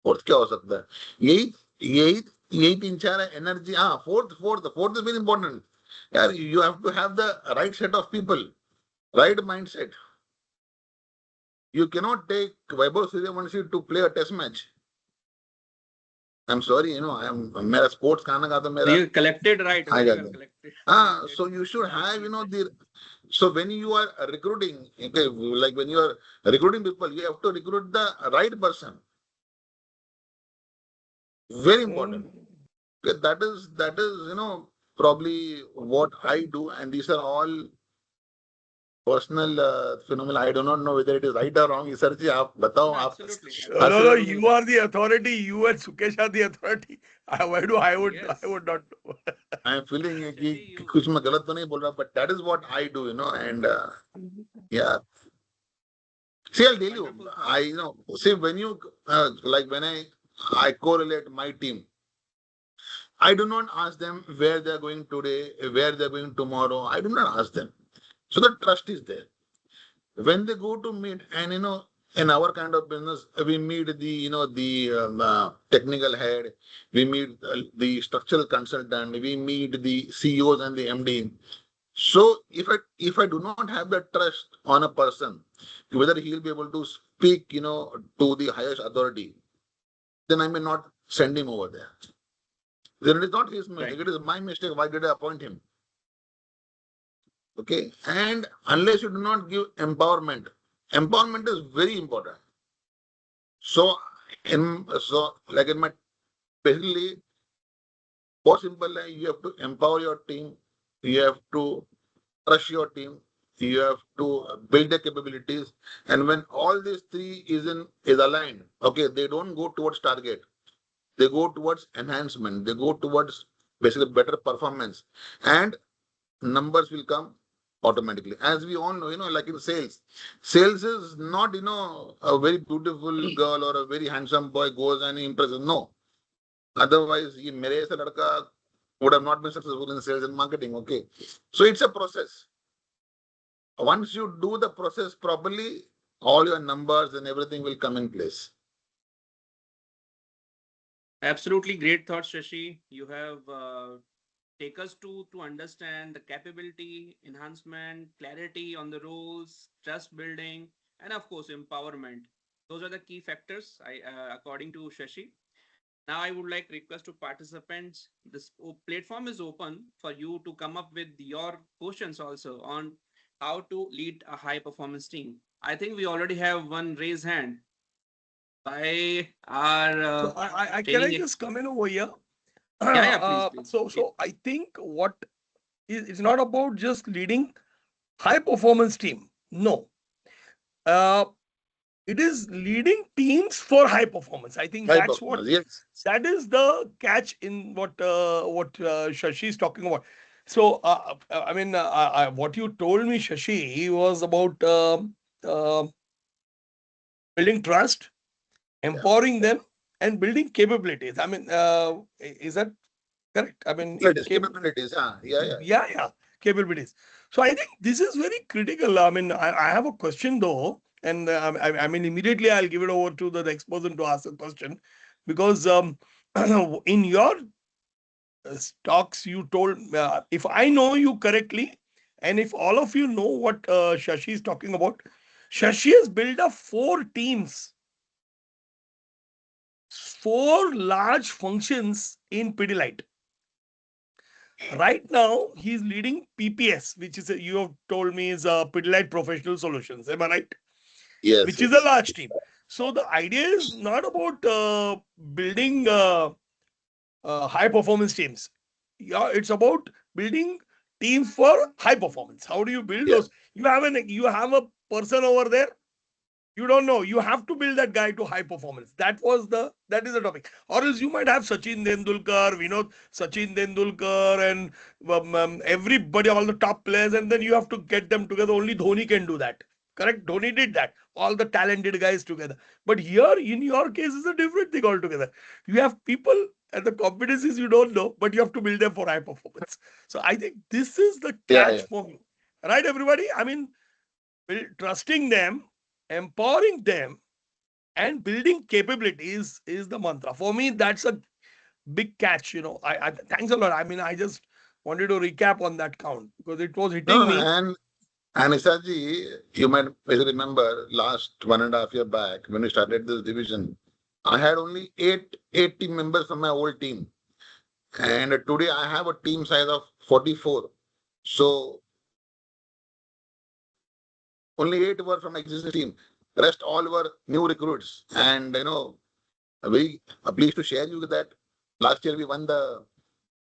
fourth क्या हो सकता है यही यही यही तीन चार है एनर्जी हाँ फोर्थ इज वेरी इंपॉर्टेंट यार you have to have the right set of people right mindset you cannot take Vaibhav Suryavanshi to play a test match I am sorry I am मेरा स्पोर्ट्स खाना का तो मेरा You collected right, uh very well जाता है collected. हाँ That's so you should the have ultimate best. the so when you are recruiting okay like when you are recruiting people you have to recruit the right person. Very important. Okay, that is probably what I do, and these are all personal phenomena. I do not know whether it is right or wrong. Sir जी आप बताओ No, आप absolutely, हंस No, रहे absolutely. हो you are the authority. You and Sukesh are the authority. Why do I Yes. would not know. I am feeling कि Shashi, कुछ मैं गलत तो नहीं बोल रहा, but that is what I do, and yeah. See, I'll tell you, wonderful I thoughts. see when you like when I correlate my team. I do not ask them where they're going today, where they're going tomorrow. I do not ask them. So the trust is there. When they go to meet, and in our kind of business, we meet the technical head, we meet the structural consultant, we meet the CEOs and the MD. So if I do not have the trust on a person, whether he will be able to speak, to the highest authority, then I may not send him over there. Then it is not his mistake, Right. it is my mistake. Why did I appoint him? Okay. And unless you do not give empowerment is very important. So like in my basically for simple you have to empower your team, you have to trust your team, you have to build the capabilities, and when all these three is aligned, okay, they don't go towards target, they go towards enhancement, they go towards basically better performance, and numbers will come automatically. As we all know, like in sales is not, a very beautiful girl or a very handsome boy goes and impresses. No. Otherwise, ye mere aisa ladka would have not been successful in sales and marketing. Okay. So it's a process. Once you do the process properly, all your numbers and everything will come in place. Absolutely great thoughts, Shashi. You have take us to understand the capability, enhancement, clarity on the roles, trust building, and of course, empowerment. Those are the key factors, according to Shashi. Now, I would like request to participants. This platform is open for you to come up with your questions also on how to lead a high performance team. I think we already have one raised hand by our So I can I training. just come in over here? Yeah, yeah, please, please. So I think what it's not about just leading high performance team. No. Uh, it is leading teams for high performance. I think High that's what performance, yes. that is the catch in what Shashi is talking about. So I mean what you told me, Shashi, was about uh, building trust, Yeah. empowering them, and building capabilities. I mean, is that correct? I mean, Capabilities, yeah. yeah, capabilities. So I think this is very critical. I mean, I have a question though, and I mean, immediately I'll give it over to the next person to ask a question, because in your talks you told, if I know you correctly, and if all of you know what Shashi is talking about, Shashi has built up 4 teams, 4 large functions in Pidilite. Right now, he's leading PPS, which is you have told me is Pidilite Professional Solutions. Am I right? Yes, Which is a yes. large team. So the idea is not about building high performance teams. Yeah, it's about building teams for high performance. How do you build Yeah. those? You have a person over there. You don't know. You have to build that guy to high performance. That is the topic. Or else you might have Sachin Tendulkar, Sachin Tendulkar, and everybody, all the top players, and then you have to get them together. Only Dhoni can do that. Correct? Dhoni did that. All the talented guys together. But here, in your case, is a different thing altogether. You have people and the competencies you don't know, but you have to build them for high performance. So I think this is the Yeah, catch yeah. for me. Right, everybody? I mean, trusting them, empowering them, and building capabilities is the mantra. For me, that's a big catch. I thanks a lot. I mean, I just wanted to recap on that count because it was No, hitting no, me. and Isaji, you might remember last 1.5 year back when we started this division, I had only eight team members from my old team. And today I have a team size of 44. So only 8 were from existing team. Rest all were new recruits. And very pleased to share you that last year we won the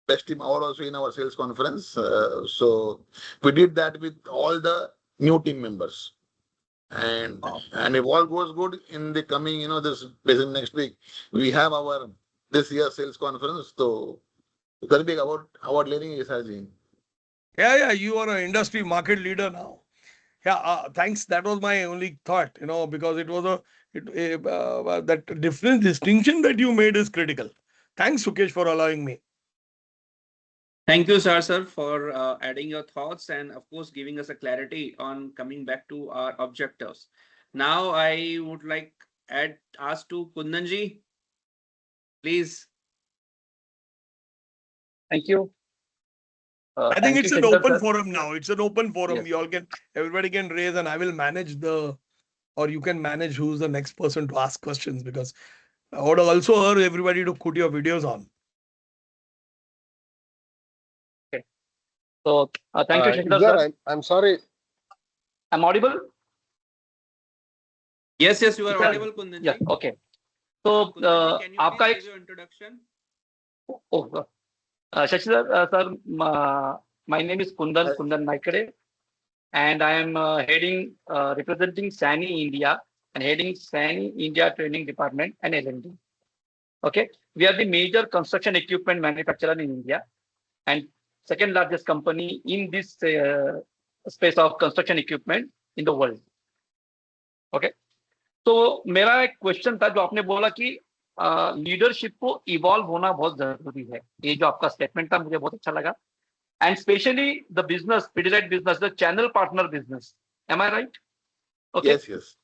best team award also in our sales conference. So we did that with all the new team members. And if all goes good in the coming, this basically next week, we have our this year sales conference. So it's going to be about award leading Isaji. Yeah, you are an industry market leader now. Yeah, thanks. That was my only thought, because it was that difference distinction that you made is critical. Thanks, Sukesh, for allowing me. Thank you, sir, for adding your thoughts and, of course, giving us a clarity on coming back to our objectives. Now, I would like ask to Kundanji, please. Thank you. I think Thank you, it's an Shankar open sir. forum now. It's an open forum. Yes. Everybody can raise, and I will manage or you can manage who's the next person to ask questions, because I would also urge everybody to put your videos on. Okay. So thank you, Shankar Sir, sir. I'm sorry. I'm audible? Yes, you are Sir? audible, Yes. Kundanji. Okay. So Kundanji, can you please आपका give your introduction? Shashi sir, my name is Kundan Naikade, and I am representing SANI India and heading SANI India Training Department and L&D. Okay, we are the major construction equipment manufacturer in India and second largest company in this space of construction equipment in the world. Okay, तो मेरा एक question था जो आपने बोला कि leadership को evolve होना बहुत जरूरी है. ये जो आपका स्टेटमेंट था मुझे बहुत अच्छा लगा. And especially the business, Pidilite business, the channel partner business. Am I right? Okay. Yes.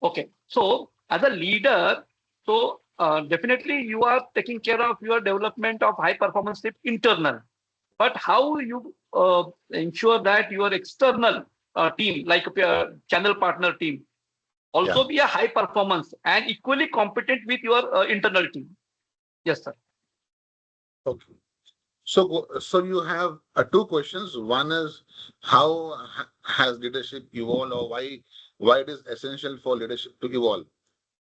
Okay. So as a leader, so definitely you are taking care of your development of high performance internal. but how you ensure that your external team, like a channel partner team, also be a high performance and equally competent with your internal team. Yes, sir. Okay. So you have two questions. One is how has leadership evolved, or why it is essential for leadership to evolve.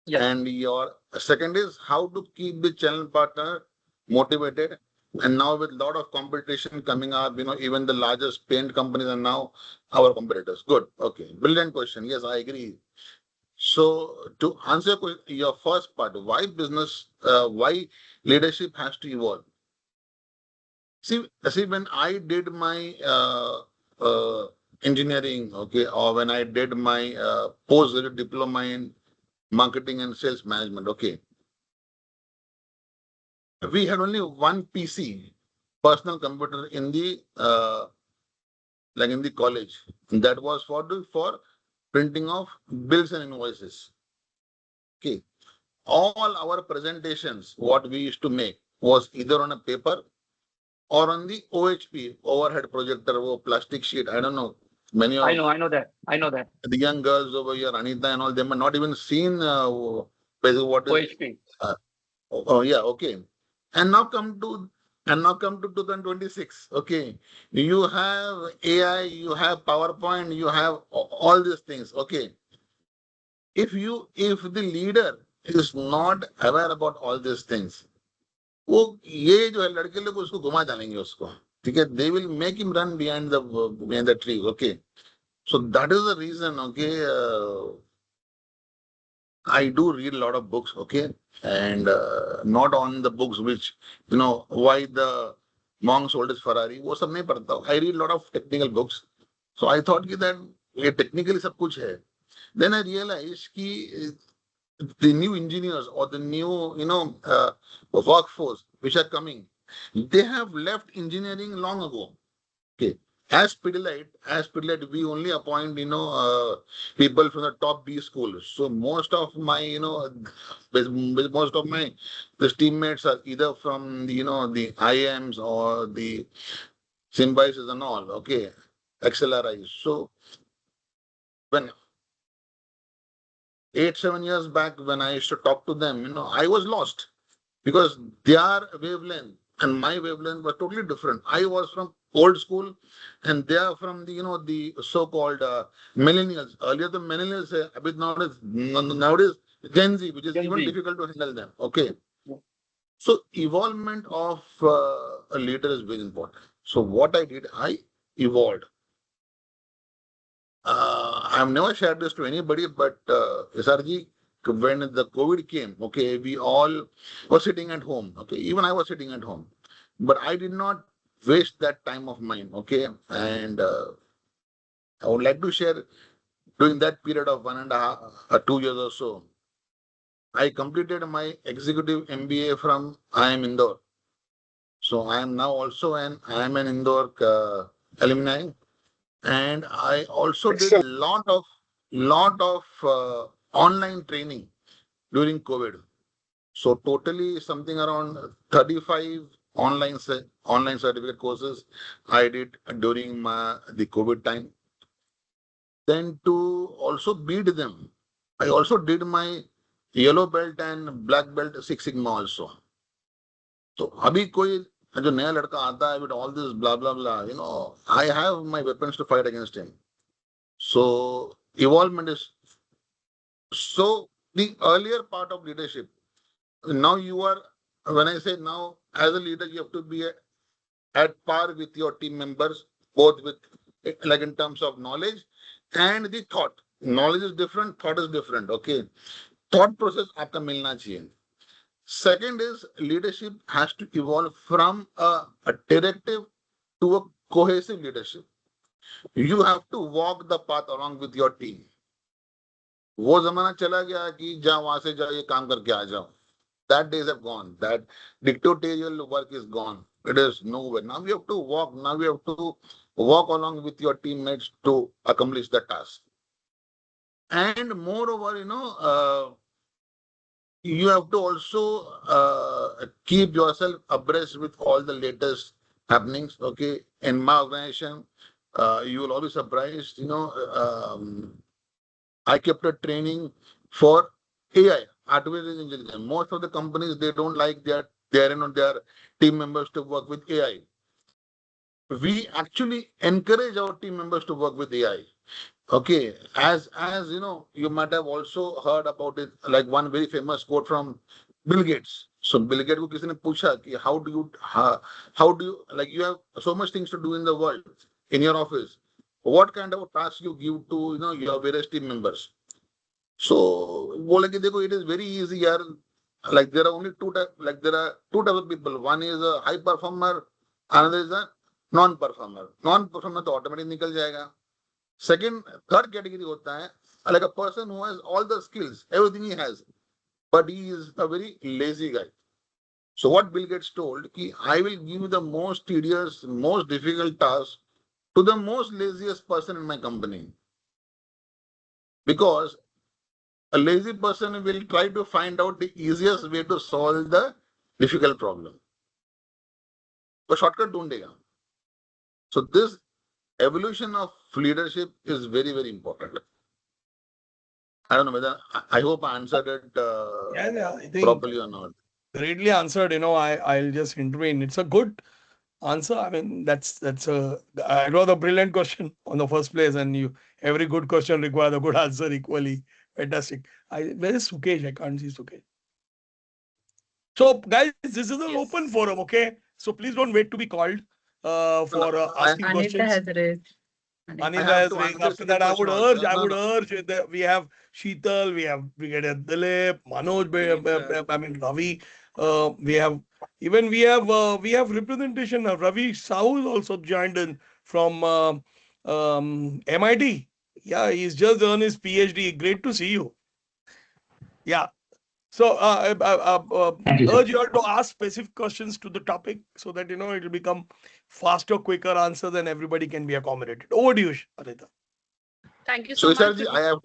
Yes. And your second is how to keep the channel partner motivated. And now with a lot of competition coming up, even the largest paint companies are now our competitors. Good. Okay. Brilliant question. Yes, I agree. So to answer your first part, why leadership has to evolve? See, when I did my engineering, okay, or when I did my post diploma in marketing and sales management, okay, we had only one PC, personal computer in the in the college. That was for printing of bills and invoices. Okay, all our presentations, what we used to make was either on a paper or on the OHP, overhead projector, or plastic sheet. I don't know. Many I of know that. I know that. the young girls over here, Anita and all, they might not even seen basically what is. OHP. Oh yeah, okay. And now come to 2026. Okay, you have AI, you have PowerPoint, you have all these things. Okay, if the leader is not aware about all these things, वो ये जो है लड़के लोग उसको घुमा डालेंगे उसको, ठीक है, they will make him run behind the trees. Okay, so that is the reason. Okay, I do read a lot of books. Okay, and not on the books which why the monk sold his Ferrari, वो सब नहीं पढ़ता हूँ. I read a lot of technical books, so I thought that ये technically सब कुछ है. Then I realized कि the new engineers or the new workforce which are coming, they have left engineering long ago. Okay, as Pidilite, we only appoint people from the top B schools. So most of my most of my teammates are either from the IMs or the Symbiosis and all. Okay, XLRIs. So when 8-7 years back, when I used to talk to them, I was lost because their wavelength and my wavelength were totally different. I was from old school, and they are from the so-called millennials. Earlier the millennials, a bit nowadays Gen Z, which is Gen even Z. difficult to handle them. Okay, Yeah. so evolvement of a leader is very important. So what I did, I evolved. I've never shared this to anybody, but SRG, when the COVID came, okay, we all were sitting at home. Okay, even I was sitting at home, but I did not waste that time of mine. Okay, and I would like to share during that period of 1.5 or 2 years or so, I completed my executive MBA from IIM Indore. So I am now also I am an Indore alumni. And I also did lot of online training during COVID. So totally something around 35 online certificate courses I did during the COVID time. Then to also beat them, I also did my yellow belt and black belt Six Sigma also. So अभी कोई जो नया लड़का आता है with all this blah blah blah, I have my weapons to fight against him. So evolvement is so the earlier part of leadership. Now you are, when I say now as a leader, you have to be at par with your team members, both with like in terms of knowledge and the thought. Knowledge is different, thought is different. Okay, thought process आपका मिलना चाहिए. Second is leadership has to evolve from a directive to a cohesive leadership. You have to walk the path along with your team. वो जमाना चला गया कि जा वहां से जाओ ये काम करके आ जाओ. That days have gone. That dictatorial work is gone. It is nowhere. Now we have to walk. Now we have to walk along with your teammates to accomplish the task. And moreover, you have to also keep yourself abreast with all the latest happenings. Okay, in my organization, you will all be surprised. I kept a training for AI, artificial intelligence. Most of the companies they don't like their team members to work with AI. We actually encourage our team members to work with AI. Okay, as you know, you might have also heard about it, like one very famous quote from Bill Gates. So Bill Gates को किसी ने पूछा कि how do you like you have so much things to do in the world in your office. What kind of task you give to your various team members? So बोले कि देखो it is very easy यार. Like there are only there are two types of people. One is a high performer, another is a non-performer. Non-performer तो automatically निकल जाएगा. Second, third category होता है like a person who has all the skills, everything he has, but he is a very lazy guy. So what Bill Gates told, कि I will give the most tedious, most difficult task to the most laziest person in my company. Because a lazy person will try to find out the easiest way to solve the difficult problem. वो shortcut ढूंढेगा. So this evolution of leadership is very, very important. I don't know whether I hope I answered it I think properly or not. greatly answered. I'll just intervene. It's a good answer. I mean, that's a it was a brilliant question on the first place, and every good question requires a good answer equally. Fantastic. Where is Sukesh? I can't see Sukesh. So, guys, this is an open forum, okay? So please don't wait to be called for asking questions. Anita has raised. Anita has raised. After that, I would urge that we have Sheetal, we have Brigadier Dilip, Manoj, I mean Ravi. We have representation of Ravi Sahu is also joined in from MIT. Yeah, he's just done his PhD. Great to see you. Yeah. So urge you all to ask specific questions to the topic so that it will become faster, quicker answers and everybody can be accommodated. Over to you, Anita. Thank you so much. Sharji, I have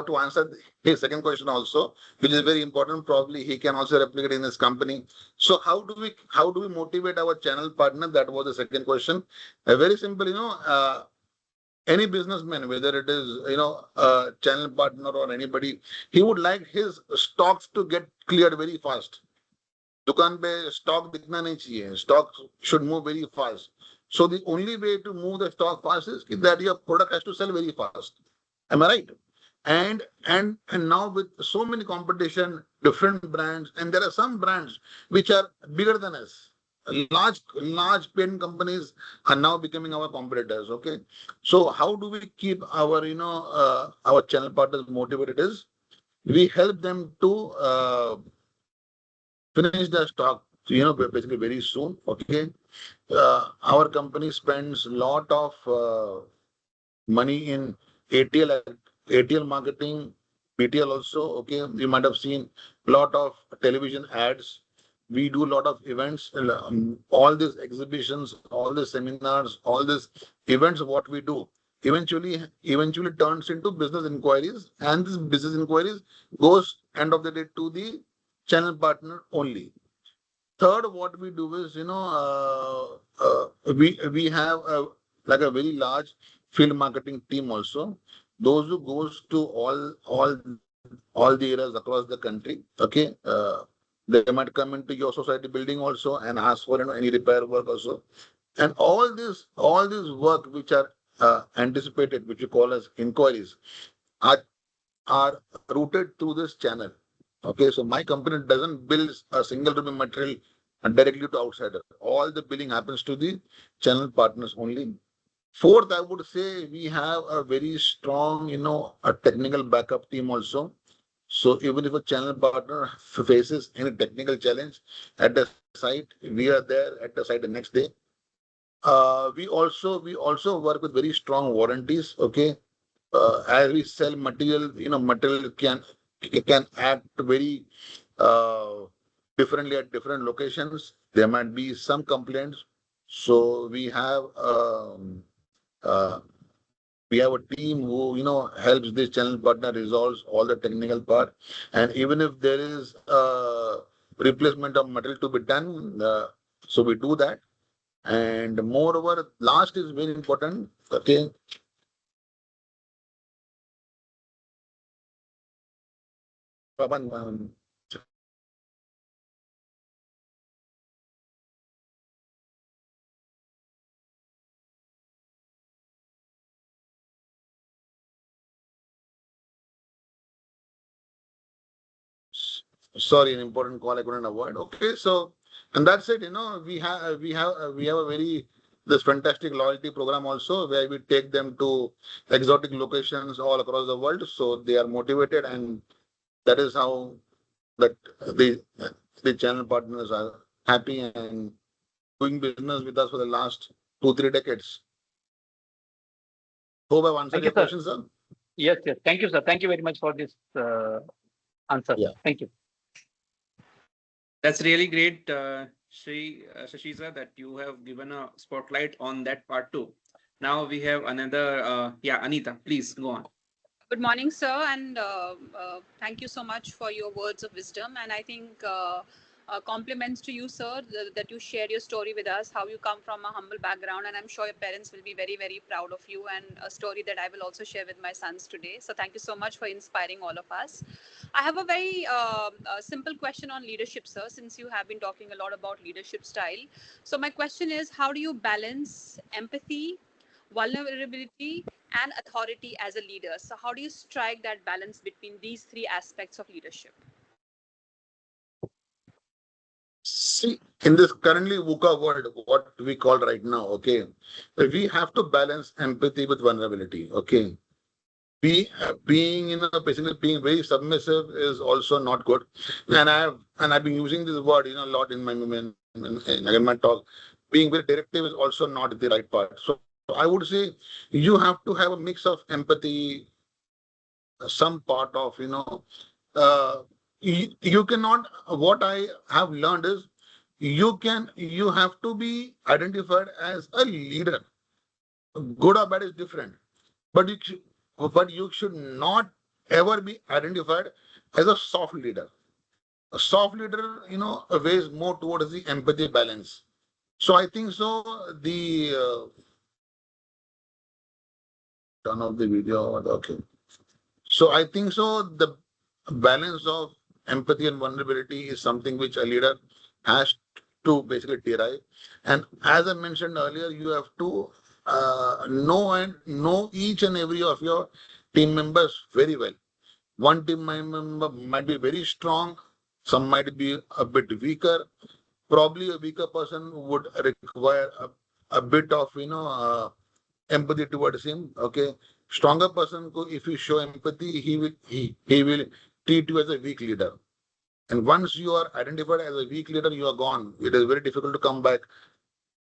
to answer his second question also, which is very important. Probably he can also replicate in his company. So how do we motivate our channel partner? That was the second question. Very simple, any businessman, whether it is a channel partner or anybody, he would like his stocks to get cleared very fast. दुकान पे stock दिखना नहीं चाहिए. Stock should move very fast. So the only way to move the stock fast is that your product has to sell very fast. Am I right? And now with so many competition, different brands, and there are some brands which are bigger than us. Large pen companies are now becoming our competitors. Okay, so how do we keep our channel partners motivated? Is we help them to finish their stock, basically very soon. Okay, our company spends a lot of money in ATL marketing, BTL also. Okay, you might have seen a lot of television ads. We do a lot of events, all these exhibitions, all these seminars, all these events. What we do eventually turns into business inquiries, and this business inquiries goes end of the day to the channel partner only. Third, what we do is we have a very large field marketing team also. Those who goes to all the areas across the country. Okay. They might come into your society building also and ask for any repair work also. And all this work which are anticipated, which we call as inquiries, are routed through this channel. Okay, so my company doesn't bill a single rupee material directly to outsider. All the billing happens to the channel partners only. Fourth, I would say we have a very strong, a technical backup team also. So even if a channel partner faces any technical challenge at the site, we are there at the site the next day. We also work with very strong warranties. Okay, as we sell material, material can act very differently at different locations. There might be some complaints, so we have a team who helps this channel partner resolves all the technical part. And even if there is replacement of material to be done, so we do that. And moreover, last is very important. Okay. Papan, sorry, an important call I couldn't avoid. Okay, so and that's it. We have a very this fantastic loyalty program also where we take them to exotic locations all across the world. So they are motivated, and that is how that the channel partners are happy and doing business with us for the last 2-3 decades. Hope I've answered Thank your you, sir. question, sir. Yes, yes. Thank you, sir. Thank you very much for this answer. Yeah. Thank you. That's really great, Shashi sir, that you have given a spotlight on that part too. Now we have another, Anita, please go on. Good morning, sir, and thank you so much for your words of wisdom. And I think compliments to you, sir, that you shared your story with us, how you come from a humble background. And I'm sure your parents will be very, very proud of you, and a story that I will also share with my sons today. So thank you so much for inspiring all of us. I have a very simple question on leadership, sir, since you have been talking a lot about leadership style. So my question is, how do you balance empathy, vulnerability, and authority as a leader? So how do you strike that balance between these three aspects of leadership? See, in this currently VUCA world, what we call right now, okay, we have to balance empathy with vulnerability. Okay, basically being very submissive is also not good, and I've been using this word a lot in my talk. Being very directive is also not the right part. So I would say you have to have a mix of empathy, some part of uh, you cannot. What I have learned is you have to be identified as a leader. Good or bad is different, but you should not ever be identified as a soft leader. A soft leader, weighs more towards the empathy balance. So I think so. The turn off the video. Okay. So I think so. The balance of empathy and vulnerability is something which a leader has to basically derive. And as I mentioned earlier, you have to know each and every of your team members very well. One team member might be very strong, some might be a bit weaker. Probably a weaker person would require a bit of empathy towards him. Okay, stronger person, if you show empathy, he will treat you as a weak leader. And once you are identified as a weak leader, you are gone. It is very difficult to come back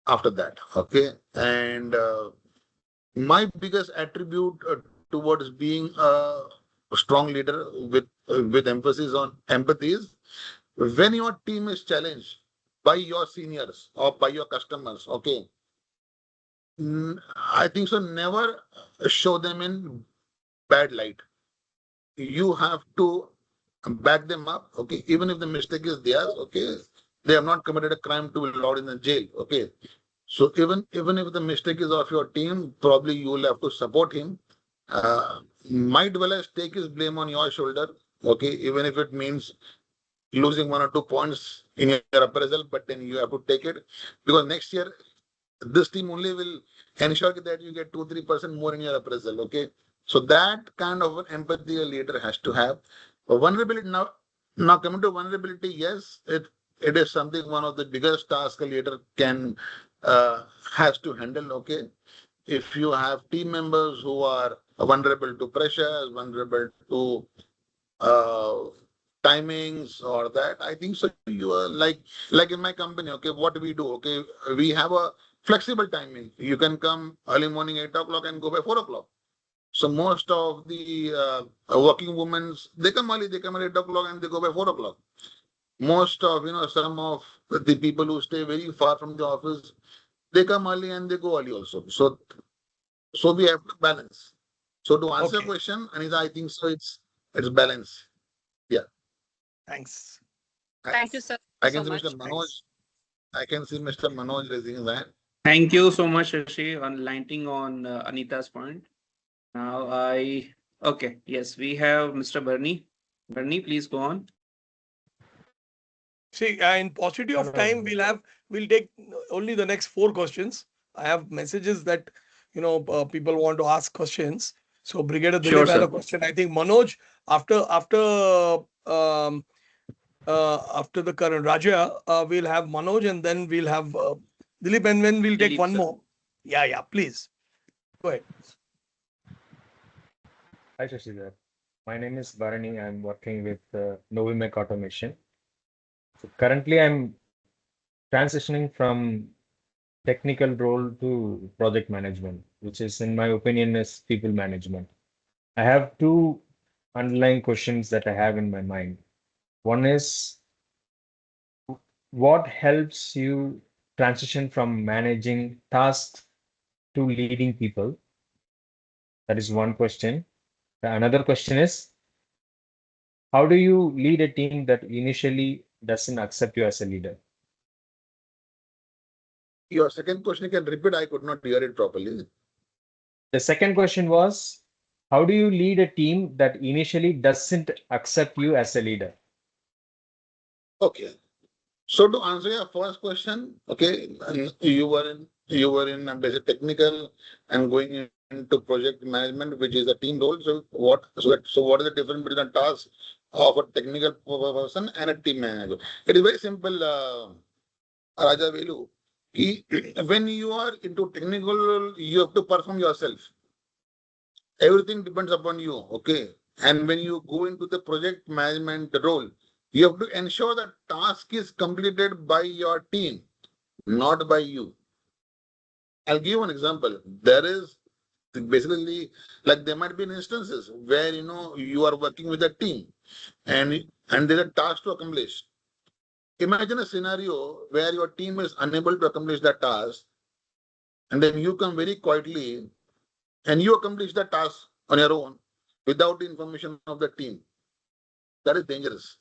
after that. Okay, and my biggest attribute towards being a strong leader with emphasis on empathy is when your team is challenged by your seniors or by your customers. Okay, I think so. Never show them in bad light. You have to back them up. Okay, even if the mistake is theirs. Okay, they have not committed a crime to be allowed in the jail. Okay, so even if the mistake is of your team, probably you will have to support him. Might well as take his blame on your shoulder. Okay, even if it means losing 1 or 2 points in your appraisal, but then you have to take it because next year this team only will ensure that you get 2-3% more in your appraisal. Okay, so that kind of an empathy a leader has to have. Vulnerability now coming to vulnerability, yes, it is something one of the biggest tasks a leader can has to handle. Okay, if you have team members who are vulnerable to pressures, vulnerable to uh, timings or that, I think so. You are like in my company. Okay, what do we do? Okay, we have a flexible timing. You can come early morning 8 o'clock and go by 4 o'clock. So most of the working women, they come early. They come at 8 o'clock and they go by 4 o'clock. Most of some of the people who stay very far from the office, they come early and they go early also. So we have to balance. So to answer your question, Anita, I think so. It's balance. Yeah. Thanks. Thank you, sir. I So can see Mr. much. Manoj. I can see Mr. Manoj raising his hand. Thank you so much, Shashi, on lighting on Anita's point. Now okay, yes, we have Mr. Bernie. Bernie, please go on. See, in paucity of time, we'll take only the next 4 questions. I have messages that people want to ask questions. So Brigadier Sure, Dilip had a sir. question. I think Manoj, after um, after the current Raja, we'll have Manoj and then we'll have Dilip, and then we'll take Dilip, one sir. more. Yeah, please go ahead. Hi, Shashi there. My name is Bharani. I'm working with Novimec Automation. So currently, I'm transitioning from technical role to project management, which is, in my opinion, is people management. I have two underlying questions that I have in my mind. One is, what helps you transition from managing tasks to leading people? That is one question. The another question is, how do you lead a team that initially doesn't accept you as a leader? Your second question, you can repeat. I could not hear it properly. The second question was, how do you lead a team that initially doesn't accept you as a leader? Okay. So to answer your first question, okay, you were in basic technical and going into project management, which is a team role. So what is the difference between a task of a technical person and a team manager? It is very simple, Raja Velu. When you are into technical, you have to perform yourself. Everything depends upon you, okay? And when you go into the project management role, you have to ensure that task is completed by your team, not by you. I'll give you an example. There is basically, like, there might be instances where you are working with a team and there's a task to accomplish. Imagine a scenario where your team is unable to accomplish that task, and then you come very quietly and you accomplish the task on your own without the information of the team. That is dangerous.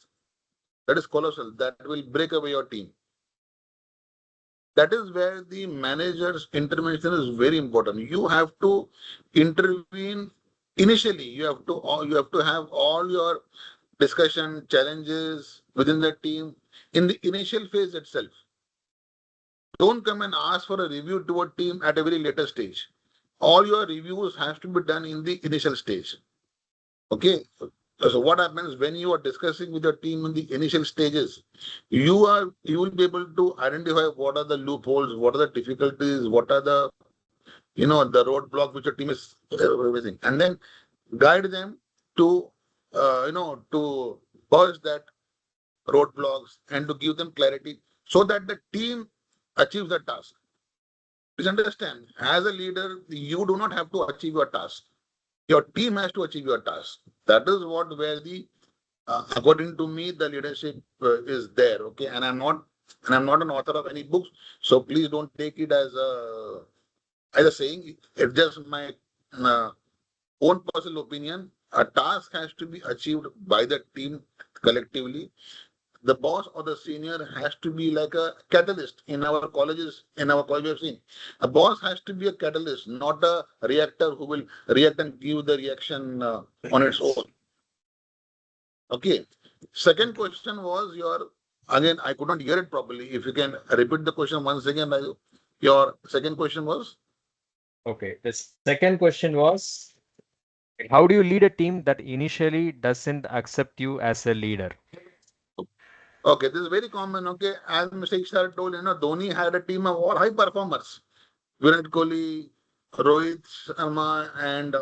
That is colossal. That will break away your team. That is where the manager's intervention is very important. You have to intervene initially. You have to have all your discussion challenges within the team in the initial phase itself. Don't come and ask for a review to a team at a very later stage. All your reviews have to be done in the initial stage. Okay. So what happens when you are discussing with your team in the initial stages? You will be able to identify what are the loopholes, what are the difficulties, what are the roadblock which your team is facing, and then guide them to to purge that roadblocks and to give them clarity so that the team achieves the task. Please understand, as a leader, you do not have to achieve your task. Your team has to achieve your task. That is where the according to me, the leadership is there. Okay, and I'm not an author of any books, so please don't take it as a saying. It's just my uh, own personal opinion. A task has to be achieved by the team collectively. The boss or the senior has to be like a catalyst. In our colleges, we have seen a boss has to be a catalyst, not a reactor who will react and give the reaction on its own. Okay. Second question was again, I could not hear it properly. If you can repeat the question once again, your second question was? Okay, the second question was, how do you lead a team that initially doesn't accept you as a leader? Okay, this is very common. Okay, as Mr. Ishar told, Dhoni had a team of all high performers. Virat Kohli, Rohit Sharma, and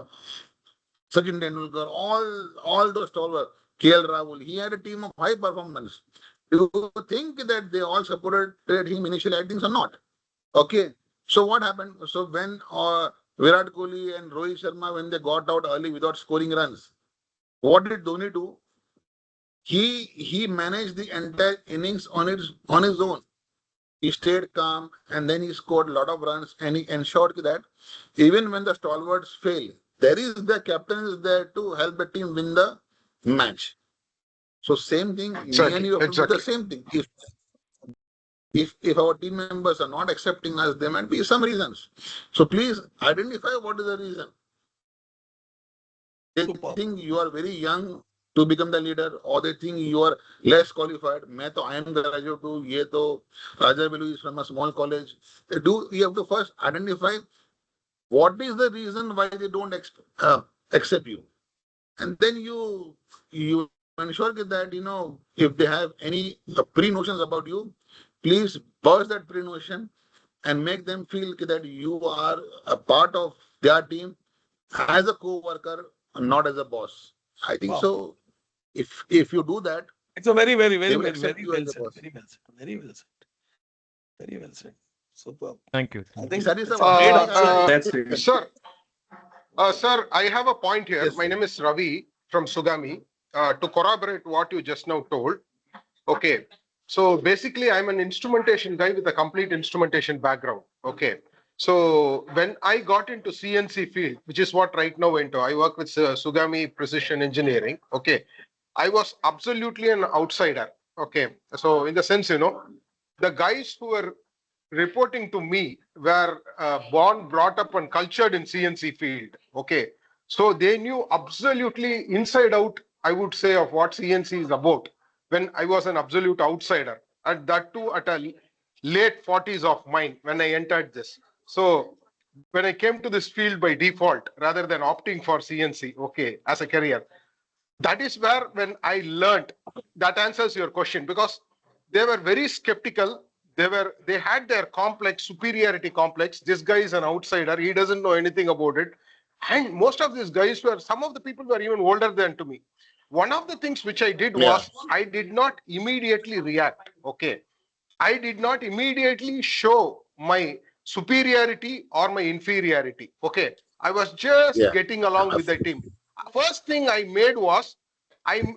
Sachin Tendulkar, all those stalwarts, KL Rahul, he had a team of high performance. Do you think that they all supported him initially? I think so, not. Okay. So what happened? So when Virat Kohli and Rohit Sharma, when they got out early without scoring runs, what did Dhoni do? He managed the entire innings on his own. He stayed calm and then he scored a lot of runs and he ensured that even when the stalwarts fail, there is the captain is there to help the team win the match. So same thing, me and Exactly, you have to do the exactly. same thing. If our team members are not accepting us, there might be some reasons. So please identify what is the reason. They Super. think you are very young to become the leader, or they think you are less qualified. I am graduate too. Ye to Raja Belu is from a small college. You have to first identify what is the reason why they don't accept you, and then you ensure that if they have any pre-notions about you, please burst that pre-notion and make them feel that you are a part of their team as a co-worker, not as a boss. I think Wow. so. If you do that, It's a very, very, they very, will very, accept very you well as a said. boss. Very well said. Very well said. Very well said. Superb. Thank you. I Thank think you. That is it's a a great very answer. That's it. Sir, sir, I have a point here. Yes, My sir. name is Ravi from Sugami. To corroborate what you just now told, okay. So basically, I'm an instrumentation guy with a complete instrumentation background. Okay. So when I got into CNC field, which is what right now I work with Sugami Precision Engineering. Okay. I was absolutely an outsider. Okay. So in the sense, the guys who were reporting to me were born, brought up, and cultured in CNC field. Okay. So they knew absolutely inside out, I would say, of what CNC is about when I was an absolute outsider. And that too at a late 40s of mine when I entered this. So when I came to this field by default, rather than opting for CNC, okay, as a career, that is where when I learned, that answers your question, because they were very skeptical. They had their complex, superiority complex. This guy is an outsider, he doesn't know anything about it. And most of these guys some of the people were even older than to me. One of the things which I did Yeah. was I did not immediately react. Okay. I did not immediately show my superiority or my inferiority. Okay. I was just Yeah. getting along with the team. First thing I made was I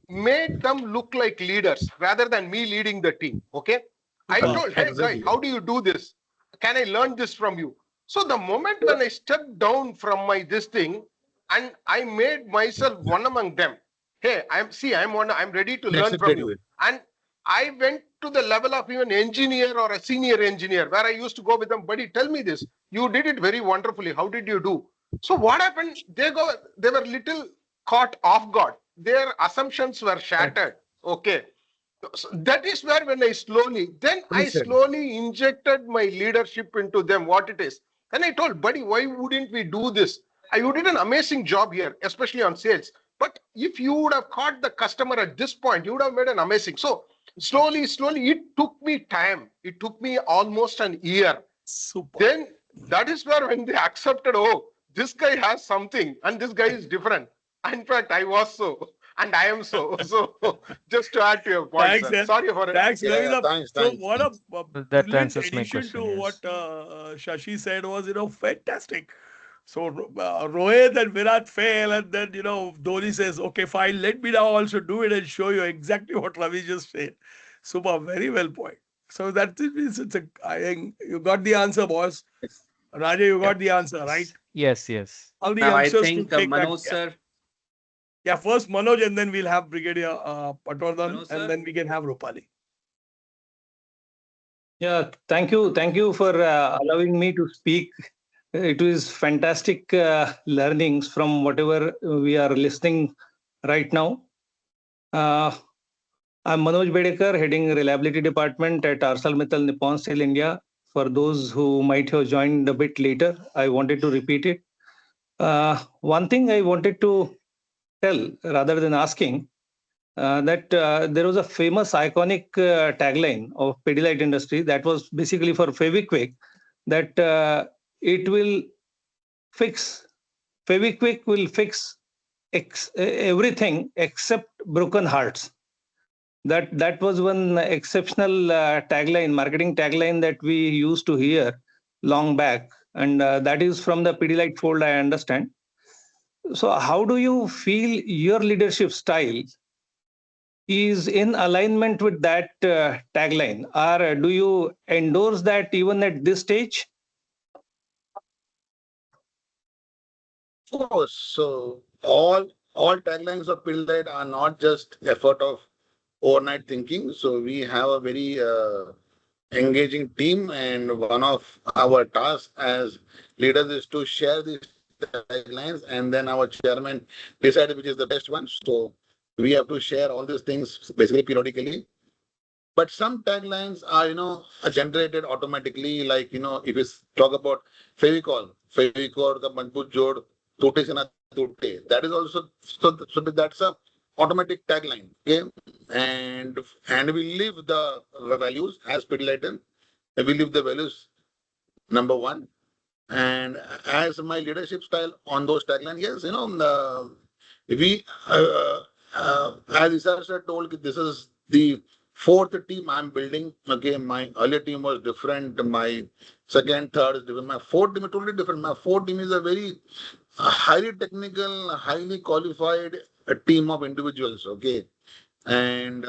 made them look like leaders rather than me leading the team. Okay. I told, hey guy, Exactly. how do you do this? Can I learn this from you? So the moment when I stepped down from my this thing and I made myself one among them, hey, I'm ready to They learn from accepted you. you. And I went to the level of even engineer or a senior engineer where I used to go with them, buddy, tell me this. You did it very wonderfully. How did you do? So what happened? They were little caught off guard. Their assumptions were shattered. Okay. So that is where when I slowly injected my leadership into them, what it is. And I told, buddy, why wouldn't we do this? You did an amazing job here, especially on sales. But if you would have caught the customer at this point, you would have made an amazing. So slowly, it took me time. It took me almost an year. Super. Then that is where when they accepted, oh, this guy has something and this guy is different. In fact, I was so and I am so. So just to add to your point, Thanks, sir. sir. Sorry for it. Thanks, Yeah, Ravi. thanks, So thanks, what a, thanks. That brilliant answers my addition to question. what Yes. Shashi said was, fantastic. So Rohit and Virat fail, and then Dhoni says, "Okay, fine, let me now also do it and show you exactly what Ravi just said." Super, very well point. So that means I think you got the answer, boss. Raja, you got the answer, right? Yes. Yes. All the Now I youngsters to think take that. Manoj sir, Yeah, first Manoj, and then we'll have Brigadier Patwardhan, Manoj and sir. then we can have Rupali. Yeah, thank you. Thank you for allowing me to speak. It is fantastic learnings from whatever we are listening right now. I'm Manoj Bedekar, heading Reliability Department at ArcelorMittal Nippon Steel India. For those who might have joined a bit later, I wanted to repeat it. One thing I wanted to tell, rather than asking, that there was a famous iconic tagline of Pidilite industry that was basically for Fevikwik, that it will fix, Fevikwik will fix everything except broken hearts. That was one exceptional tagline, marketing tagline that we used to hear long back, and that is from the Pidilite fold, I understand. So how do you feel your leadership style is in alignment with that tagline, or do you endorse that even at this stage? Of course. So all taglines of Pidilite are not just effort of overnight thinking. So we have a very engaging team, and one of our tasks as leaders is to share these taglines, and then our chairman decides which is the best one. So we have to share all these things basically periodically. But some taglines are, are generated automatically. Like, if you talk about Fevicol ka Majboot Jod, Tote se na Tote. That is also, so that's a automatic tagline. Okay. And we live the values as Pidilite. We live the values, number one. And as my leadership style on those taglines, yes, we, as Isar sir told, this is the fourth team I'm building. Okay, my earlier team was different. My second, third is different. My fourth team is totally different. My fourth team is a very highly technical, highly qualified team of individuals. Okay, and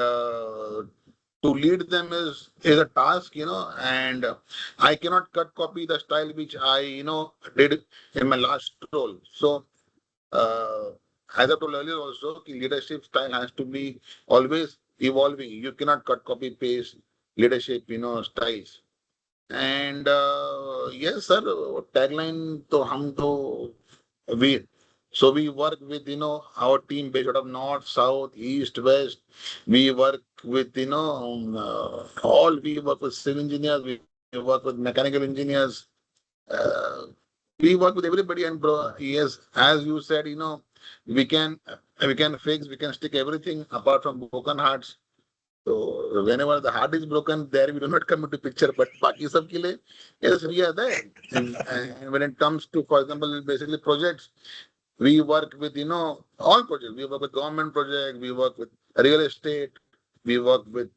to lead them is a task, and I cannot cut copy the style which I did in my last role. So uh, as I told earlier also, leadership style has to be always evolving. You cannot cut copy paste leadership styles. And yes sir, tagline to hum to we, so we work with our team based out of north, south, east, west. We work with all. We work with civil engineers, we work with mechanical engineers, uh, we work with everybody. And bro, yes, as you said, we can fix, we can stick everything apart from broken hearts. So whenever the heart is broken, there we do not come into picture. But baki sab ke liye, yes, we are there. And when it comes to, for example, basically projects, we work with all projects. We work with government projects. We work with real estate. We work with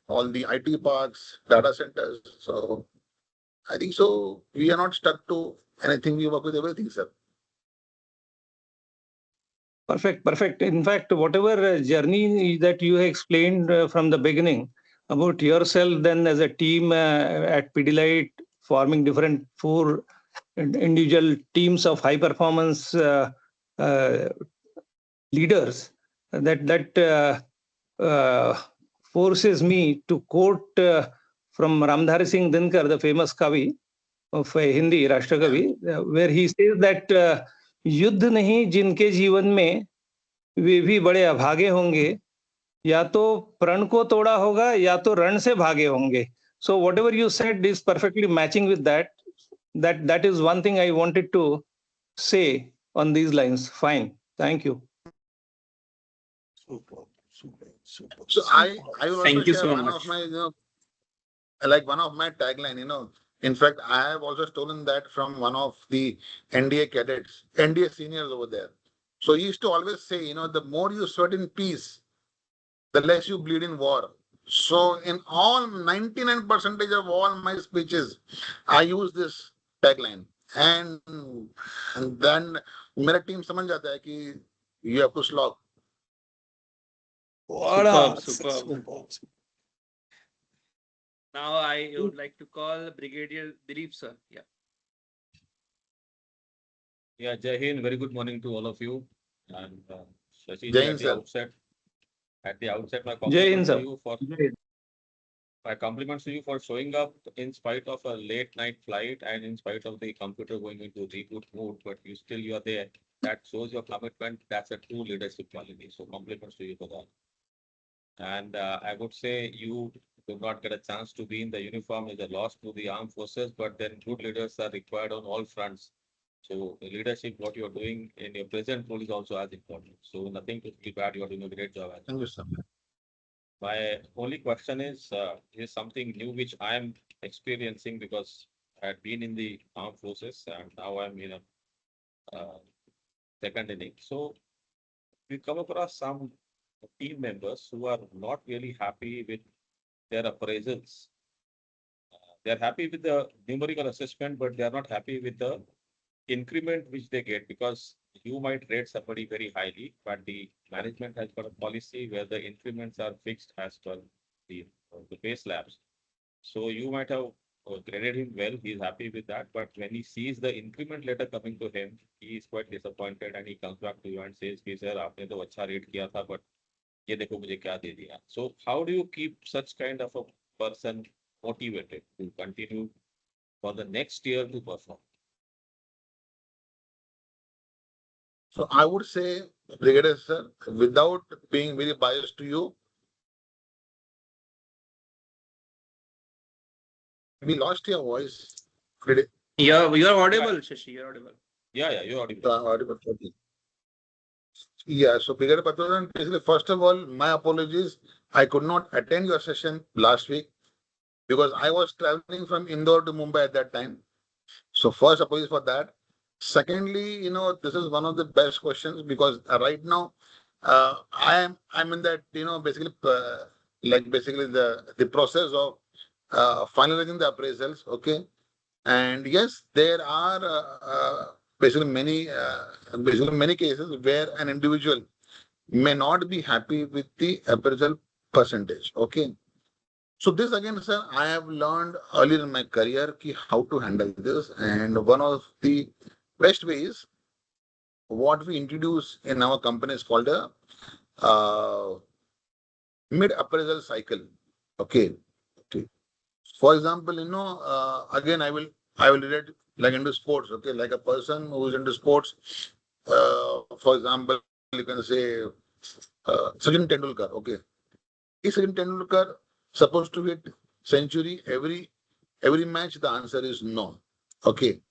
all the IT parks, data centers. So I think so. We are not stuck to anything. We work with everything, sir. Perfect, perfect. In fact, whatever journey that you explained from the beginning about yourself, then as a team at Pidilite, forming different four individual teams of high performance uh, leaders, that forces me to quote from Ramdhari Singh Dinkar, the famous Kavi of Hindi, Rashtrakavi, where he says that युद्ध नहीं जिनके जीवन में वे भी बड़े अभागे होंगे, या तो प्रण को तोड़ा होगा या तो रण से भागे होंगे. So whatever you said is perfectly matching with that. That is one thing I wanted to say on these lines. Fine, thank you. Super, super, super. So I will also Thank you share so one much. of my like one of my tagline. In fact, I have also stolen that from one of the NDA cadets, NDA seniors over there. So he used to always say, the more you sweat in peace, the less you bleed in war. So in all 99% of all my speeches, I use this tagline. And then मेरा team समझ जाता है कि you have to slog. Superb, Superb. Now I would like to call Brigadier Dilip sir. Yeah. Yeah, Jai Hind, very good morning to all of you. And Shashi, Jai Hind, sir. at the outset, my Jai Hind, compliments to sir. you for showing up in spite of a late night flight and in spite of the computer going into reboot mode, but you are there. That shows your commitment. That's a true leadership quality. So compliments to you for that. And I would say you do not get a chance to be in the uniform is a loss to the armed forces, but then good leaders are required on all fronts. So the leadership, what you're doing in your present role is also as important. So nothing to feel bad. You're doing a great job. Thank you, sir. My only question is something new which I'm experiencing because I had been in the armed forces and now I'm in a second inning. So we come across some team members who are not really happy with their appraisals. They're happy with the numerical assessment, but they're not happy with the increment which they get because you might rate somebody very highly, but the management has got a policy where the increments are fixed as per the pay slabs. So you might have graded him well, he's happy with that, but when he sees the increment letter coming to him, he is quite disappointed and he comes back to you and says, "Sir, आपने तो अच्छा rate किया था, but ये देखो मुझे क्या दे दिया. So how do you keep such kind of a person motivated to continue for the next year to perform? So I would say, Brigadier sir, without being very biased to you, we lost your voice. You're audible, Shashi. You're audible. Yeah, you're audible. Yeah, so Brigadier Patwaran, basically, first of all, my apologies. I could not attend your session last week because I was traveling from Indore to Mumbai at that time. So first, apologies for that. Secondly, this is one of the best questions because right now, I'm in that, basically, basically the process of finalizing the appraisals. Okay. And yes, there are basically many cases where an individual may not be happy with the appraisal percentage. Okay. So this again, sir, I have learned earlier in my career how to handle this. And one of the best ways, what we introduce in our company is called a mid appraisal cycle. Okay. Okay. For example, again, I will relate like into sports. Okay, like a person who is into sports. For example, you can say Sachin Tendulkar. Okay, is Sachin Tendulkar supposed to hit century every match? The answer is no. Okay,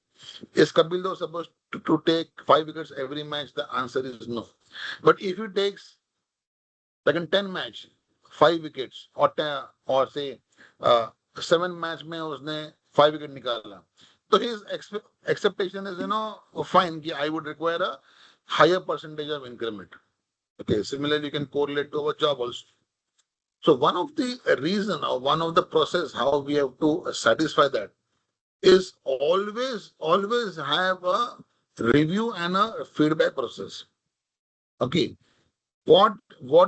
is Kapil Dev supposed to take 5 wickets every match? The answer is no. But if he takes like in 10 match, 5 wickets or say 7 match में उसने 5 wicket निकाला, so his expectation is fine कि I would require a higher percentage of increment. Okay, similarly you can correlate to our job also. So one of the reason or one of the process how we have to satisfy that is always have a review and a feedback process. Okay. What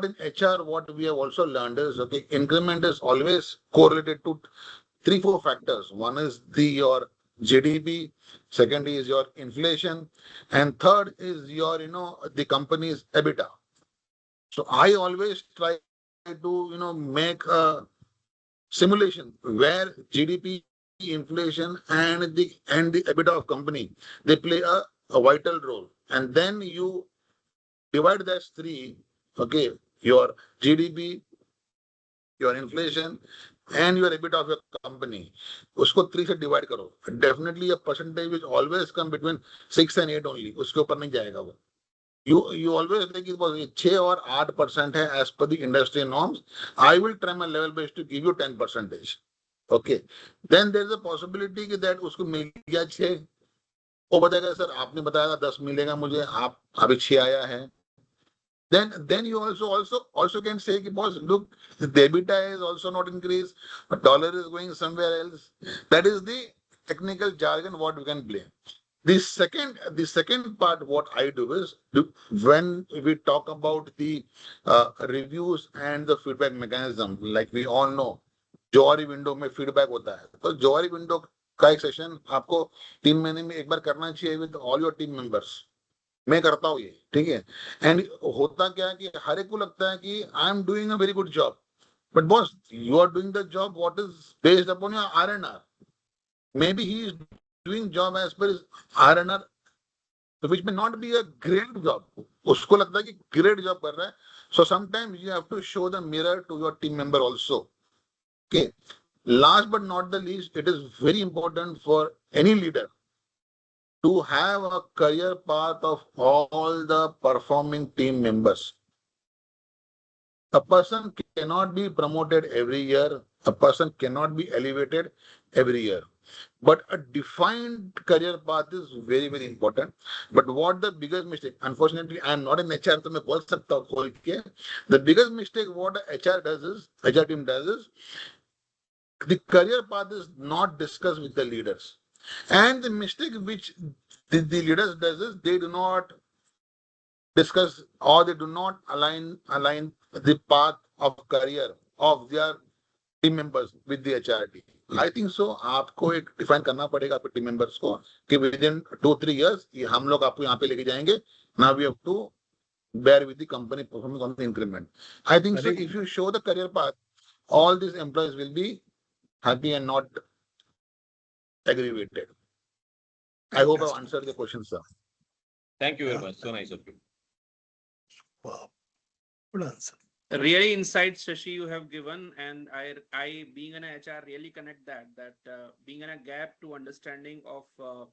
in HR, what we have also learned is, okay, increment is always correlated to 3-4 factors. One is your GDP, second is your inflation, and third is your, the company's EBITDA. So I always try to, make a simulation where GDP, inflation, and the EBITDA of company, they play a vital role. And then you divide that three, okay, your GDP, your inflation, and your EBITDA of your company. Usko 3 से divide करो. Definitely a percentage which always come between 6 and 8 only. उसके ऊपर नहीं जाएगा वो. You always think it was 6 or 8% है as per the industry norms. I will try my level best to give you 10%. Okay. Then there is a possibility कि that उसको मिल गया 6. वो बताएगा सर आपने बताया 10 मिलेगा मुझे, आप अभी 6 आया है. Then you also can say, boss, look, the EBITDA is also not increased, but dollar is going somewhere else. That is the technical jargon what we can blame. The second part what I do is when we talk about the reviews and the feedback mechanism, like we all know, Johari window में feedback होता है. तो जोहरी window का एक session आपको 3 महीने में एक बार करना चाहिए with all your team members. मैं करता हूँ ये, ठीक है. एंड होता क्या है कि हर एक को लगता है कि I am doing a very good job, but boss you are doing the job what is based upon your RNR. Maybe he is doing job as per RNR, which may not be a great job. उसको लगता है कि great job कर रहा है. So sometimes you have to show the mirror to your team member also. Okay. Last but not the least, it is very important for any leader to have a career path of all the performing team members. A person cannot be promoted every year. A person cannot be elevated every year. But a defined career path is very, very important. But what the biggest mistake, unfortunately, I am not in HR, so मैं बोल सकता हूँ खोल के. The biggest mistake what HR team does is, the career path is not discussed with the leaders. And the mistake which the leaders does is they do not discuss or they do not align the path of career of their team members with the HRD. I think so. आपको एक define करना पड़ेगा आपके team members को कि within 2-3 years ये हम लोग आपको यहाँ पे लेके जाएंगे. Now we have to bear with the company performance on the increment. I think so. Very If you show the career path, all these employees will be happy and not aggravated. I hope I've answered the question, sir. Thank you very much. So nice of you. wow. Good answer. Really insights, Shashi, you have given, and I being an HR, really connect that being in a gap to understanding of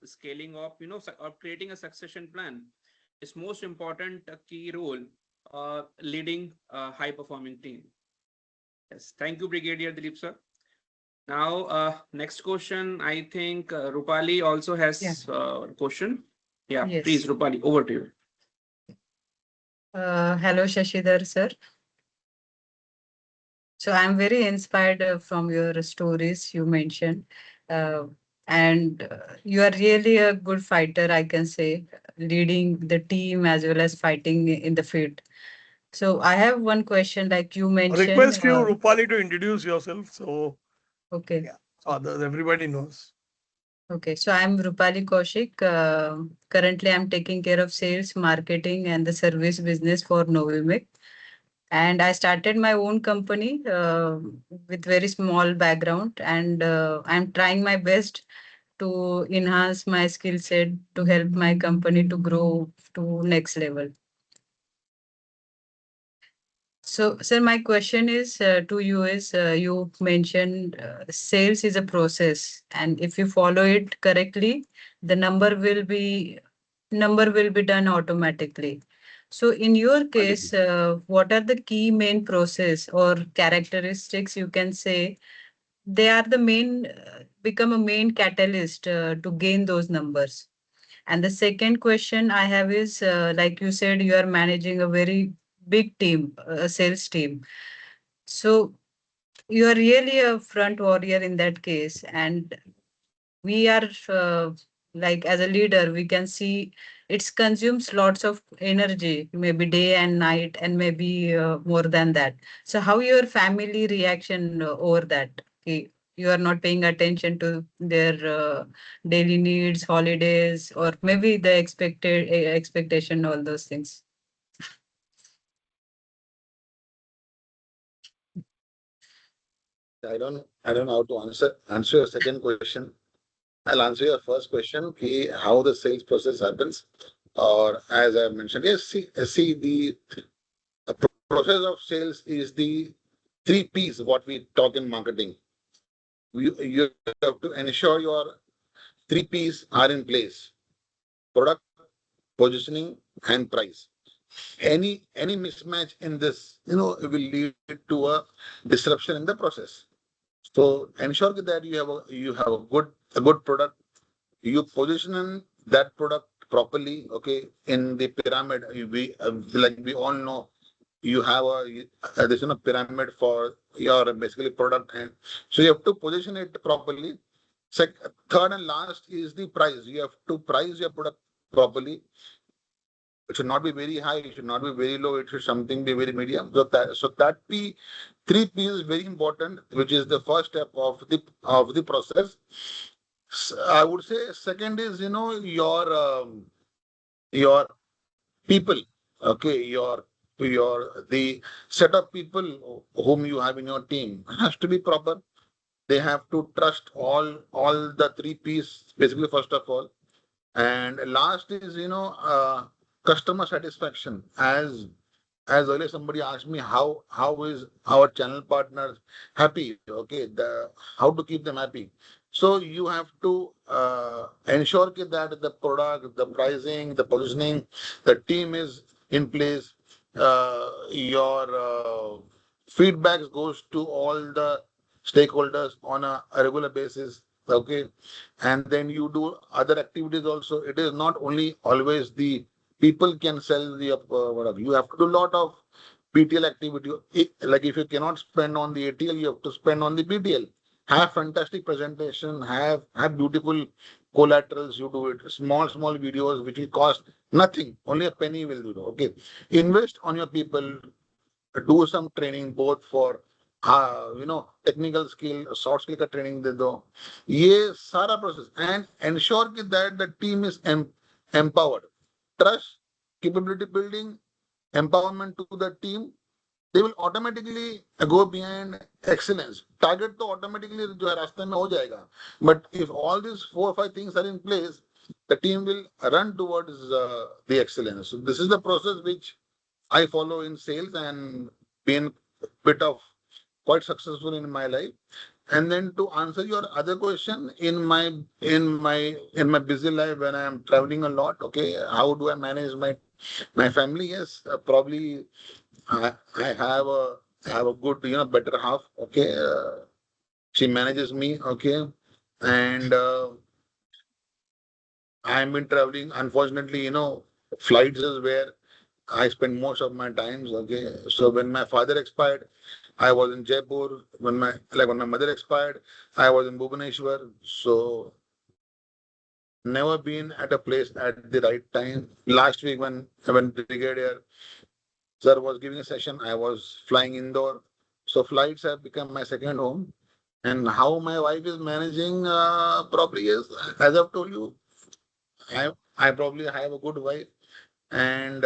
scaling up, or creating a succession plan is most important key role leading a high performing team. Yes, thank you, Brigadier Dilip sir. Now, next question. I think Rupali also has a question. Yeah, Yes. please, Rupali, over to you. Hello, Shashidhar sir. So I'm very inspired from your stories you mentioned. Uh, and you are really a good fighter, I can say, leading the team as well as fighting in the field. So I have one question, like you mentioned. Request you, Rupali, to introduce yourself. So, Okay. yeah, so others, everybody knows. Okay, so I'm Rupali Kaushik. Currently, I'm taking care of sales, marketing, and the service business for Novimic. And I started my own company with very small background, and I'm trying my best to enhance my skill set to help my company to grow to next level. So, sir, my question is to you is you mentioned sales is a process, and if you follow it correctly, the number will be done automatically. So, in your case, what are the key main process or characteristics you can say they are the main become a main catalyst to gain those numbers? And the second question I have is, like you said, you are managing a very big team, a sales team. So you are really a front warrior in that case. And we are like as a leader, we can see it consumes lots of energy, maybe day and night, and maybe more than that. So how your family reaction over that? Okay, you are not paying attention to their daily needs, holidays, or maybe the expectation, all those things. I don't know how to answer your second question. I'll answer your first question, how the sales process happens. Or as I mentioned, yes, see the process of sales is the three P's what we talk in marketing. You have to ensure your three P's are in place: product, positioning, and price. Any mismatch in this, will lead to a disruption in the process. So ensure that you have a good product. You position that product properly. Okay, in the pyramid, like we all know, you have a pyramid for your basically product, and so you have to position it properly. Third and last is the price. You have to price your product properly. It should not be very high. It should not be very low. It should something be very medium. So that three P is very important, which is the first step of the process. I would say second is your people. Okay, your the set of people whom you have in your team has to be proper. They have to trust all the three P's basically first of all. And last is customer satisfaction. As earlier somebody asked me how is our channel partners happy. Okay, how to keep them happy. So you have to ensure that the product, the pricing, the positioning, the team is in place. Your feedbacks goes to all the stakeholders on a regular basis. Okay, and then you do other activities also. It is not only always the people can sell the whatever. You have to do a lot of PTL activity. Like if you cannot spend on the ATL, you have to spend on the PTL. Have fantastic presentation. Have beautiful collaterals. You do it. Small videos which will cost nothing. Only a penny will do. Okay, invest on your people. Do some training both for technical skill, soft skill का training दे दो. ये सारा process and ensure that the team is empowered. Trust, capability building, empowerment to the team, they will automatically go behind excellence. Target to automatically जो है रास्ते में हो जाएगा. But if all these 4 or 5 things are in place, the team will run towards the excellence. So this is the process which I follow in sales and been bit of quite successful in my life. And then to answer your other question, in my busy life when I am traveling a lot, okay, how do I manage my family? Yes, probably I have a good, better half. Okay, she manages me. Okay, and I've been traveling. Unfortunately, flights is where I spend most of my times. Okay, so when my father expired, I was in Jaipur. When my mother expired, I was in Bhubaneswar. So never been at a place at the right time. Last week when Brigadier Sir was giving a session, I was flying indoor. So flights have become my second home. And how my wife is managing, probably is, as I've told you, I probably have a good wife. And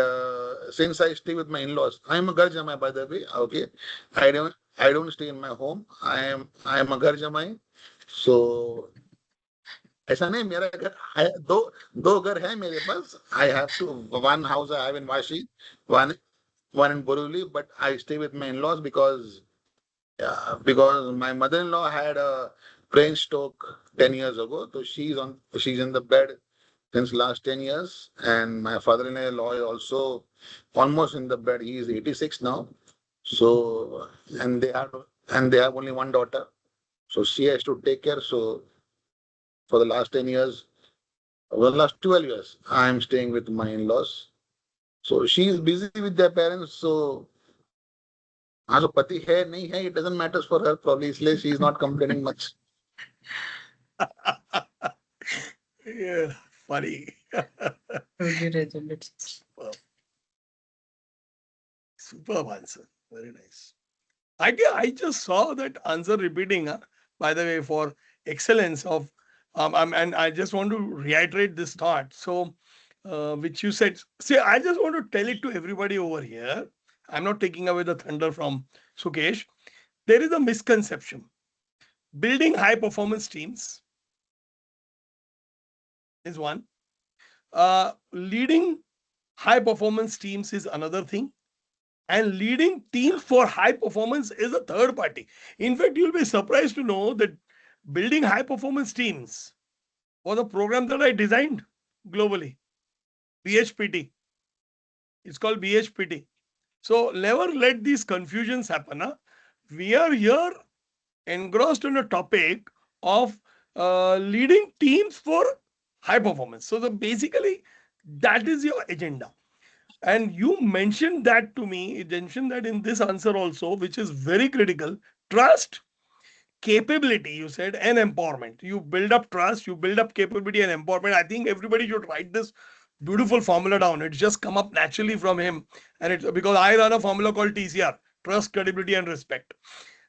since I stay with my in-laws, I'm a Garjamai, by the way. Okay, I don't stay in my home. I am a Garjamai. So ऐसा नहीं मेरा घर दो घर है मेरे पास. I have to one house I have in Vashi, one in Borivali, but I stay with my in-laws because my mother-in-law had a brain stroke 10 years ago. So she's in the bed since last 10 years. And my father-in-law is also almost in the bed. He is 86 now. So, and they have only one daughter. So she has to take care. So for the last 10 years, well, last 12 years, I am staying with my in-laws. So she is busy with their parents. So हाँ तो पति है नहीं है, it doesn't matter for her, probably इसलिए she is not complaining much. Yeah, funny. Truly resolute. Superb answer. Very nice. I just saw that answer repeating, by the way, for excellence of, and I just want to reiterate this thought. So, which you said, see, I just want to tell it to everybody over here. I'm not taking away the thunder from Sukesh. There is a misconception. Building high performance teams is one. Leading high performance teams is another thing. And leading teams for high performance is a third party. In fact, you'll be surprised to know that building high performance teams was a program that I designed globally. BHPT. It's called BHPT. So never let these confusions happen. Huh? We are here engrossed in a topic of leading teams for high performance. So basically, that is your agenda. And you mentioned that to me, you mentioned that in this answer also, which is very critical. Trust, capability, you said, and empowerment. You build up trust, you build up capability and empowerment. I think everybody should write this beautiful formula down. It's just come up naturally from him. And it's because I run a formula called TCR, trust, credibility, and respect.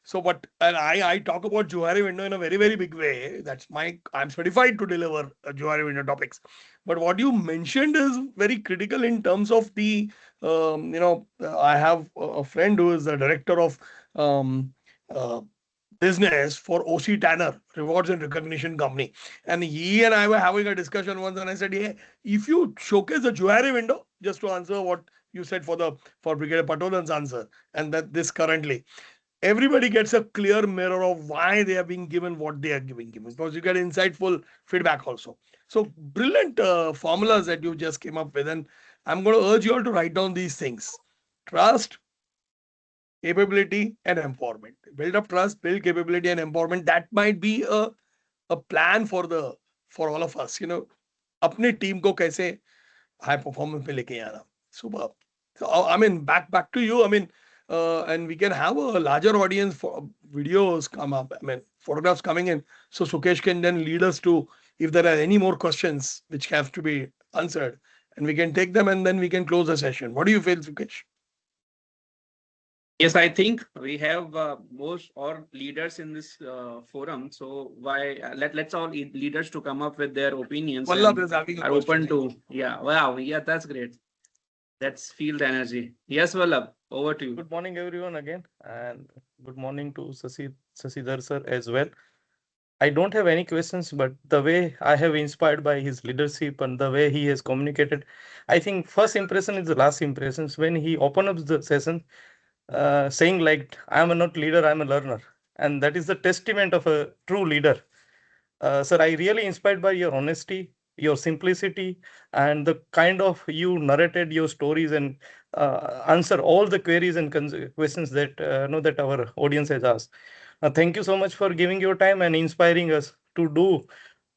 So, and I talk about Johari window in a very, very big way. I'm certified to deliver Johari window topics. But what you mentioned is very critical in terms of I have a friend who is the director of uh, business for OC Tanner, Rewards and Recognition Company. And he and I were having a discussion once, and I said, hey, if you showcase the Johari window, just to answer what you said for Brigadier Patolan's answer, and that this currently, everybody gets a clear mirror of why they are being given what they are given, because you get insightful feedback also. So brilliant formulas that you just came up with. And I'm going to urge you all to write down these things. Trust, capability, and empowerment. Build up trust, build capability and empowerment. That might be a plan for all of us. अपने team को कैसे high performance पे लेके आना. Superb. So I mean, back to you. I mean, and we can have a larger audience for videos come up. I mean, photographs coming in. So Sukesh can then lead us to if there are any more questions which have to be answered, and we can take them and then we can close the session. What do you feel, Sukesh? Yes, I think we have most or leaders in this forum. So let's all leaders to come up with their opinions. Vallabh is having a are question. open to, yeah. Wow, yeah, that's great. Let's feel the energy. Yes, Vallabh, over to you. Good morning, everyone, again, and good morning to Sasidhar sir as well. I don't have any questions, but the way I have inspired by his leadership and the way he has communicated, I think first impression is the last impressions. When he opened up the session, saying like, "I am not leader, I am a learner," and that is the testament of a true leader. Sir, I really inspired by your honesty, your simplicity, and the kind of you narrated your stories and answer all the queries and questions that know that our audience has asked. Thank you so much for giving your time and inspiring us to do.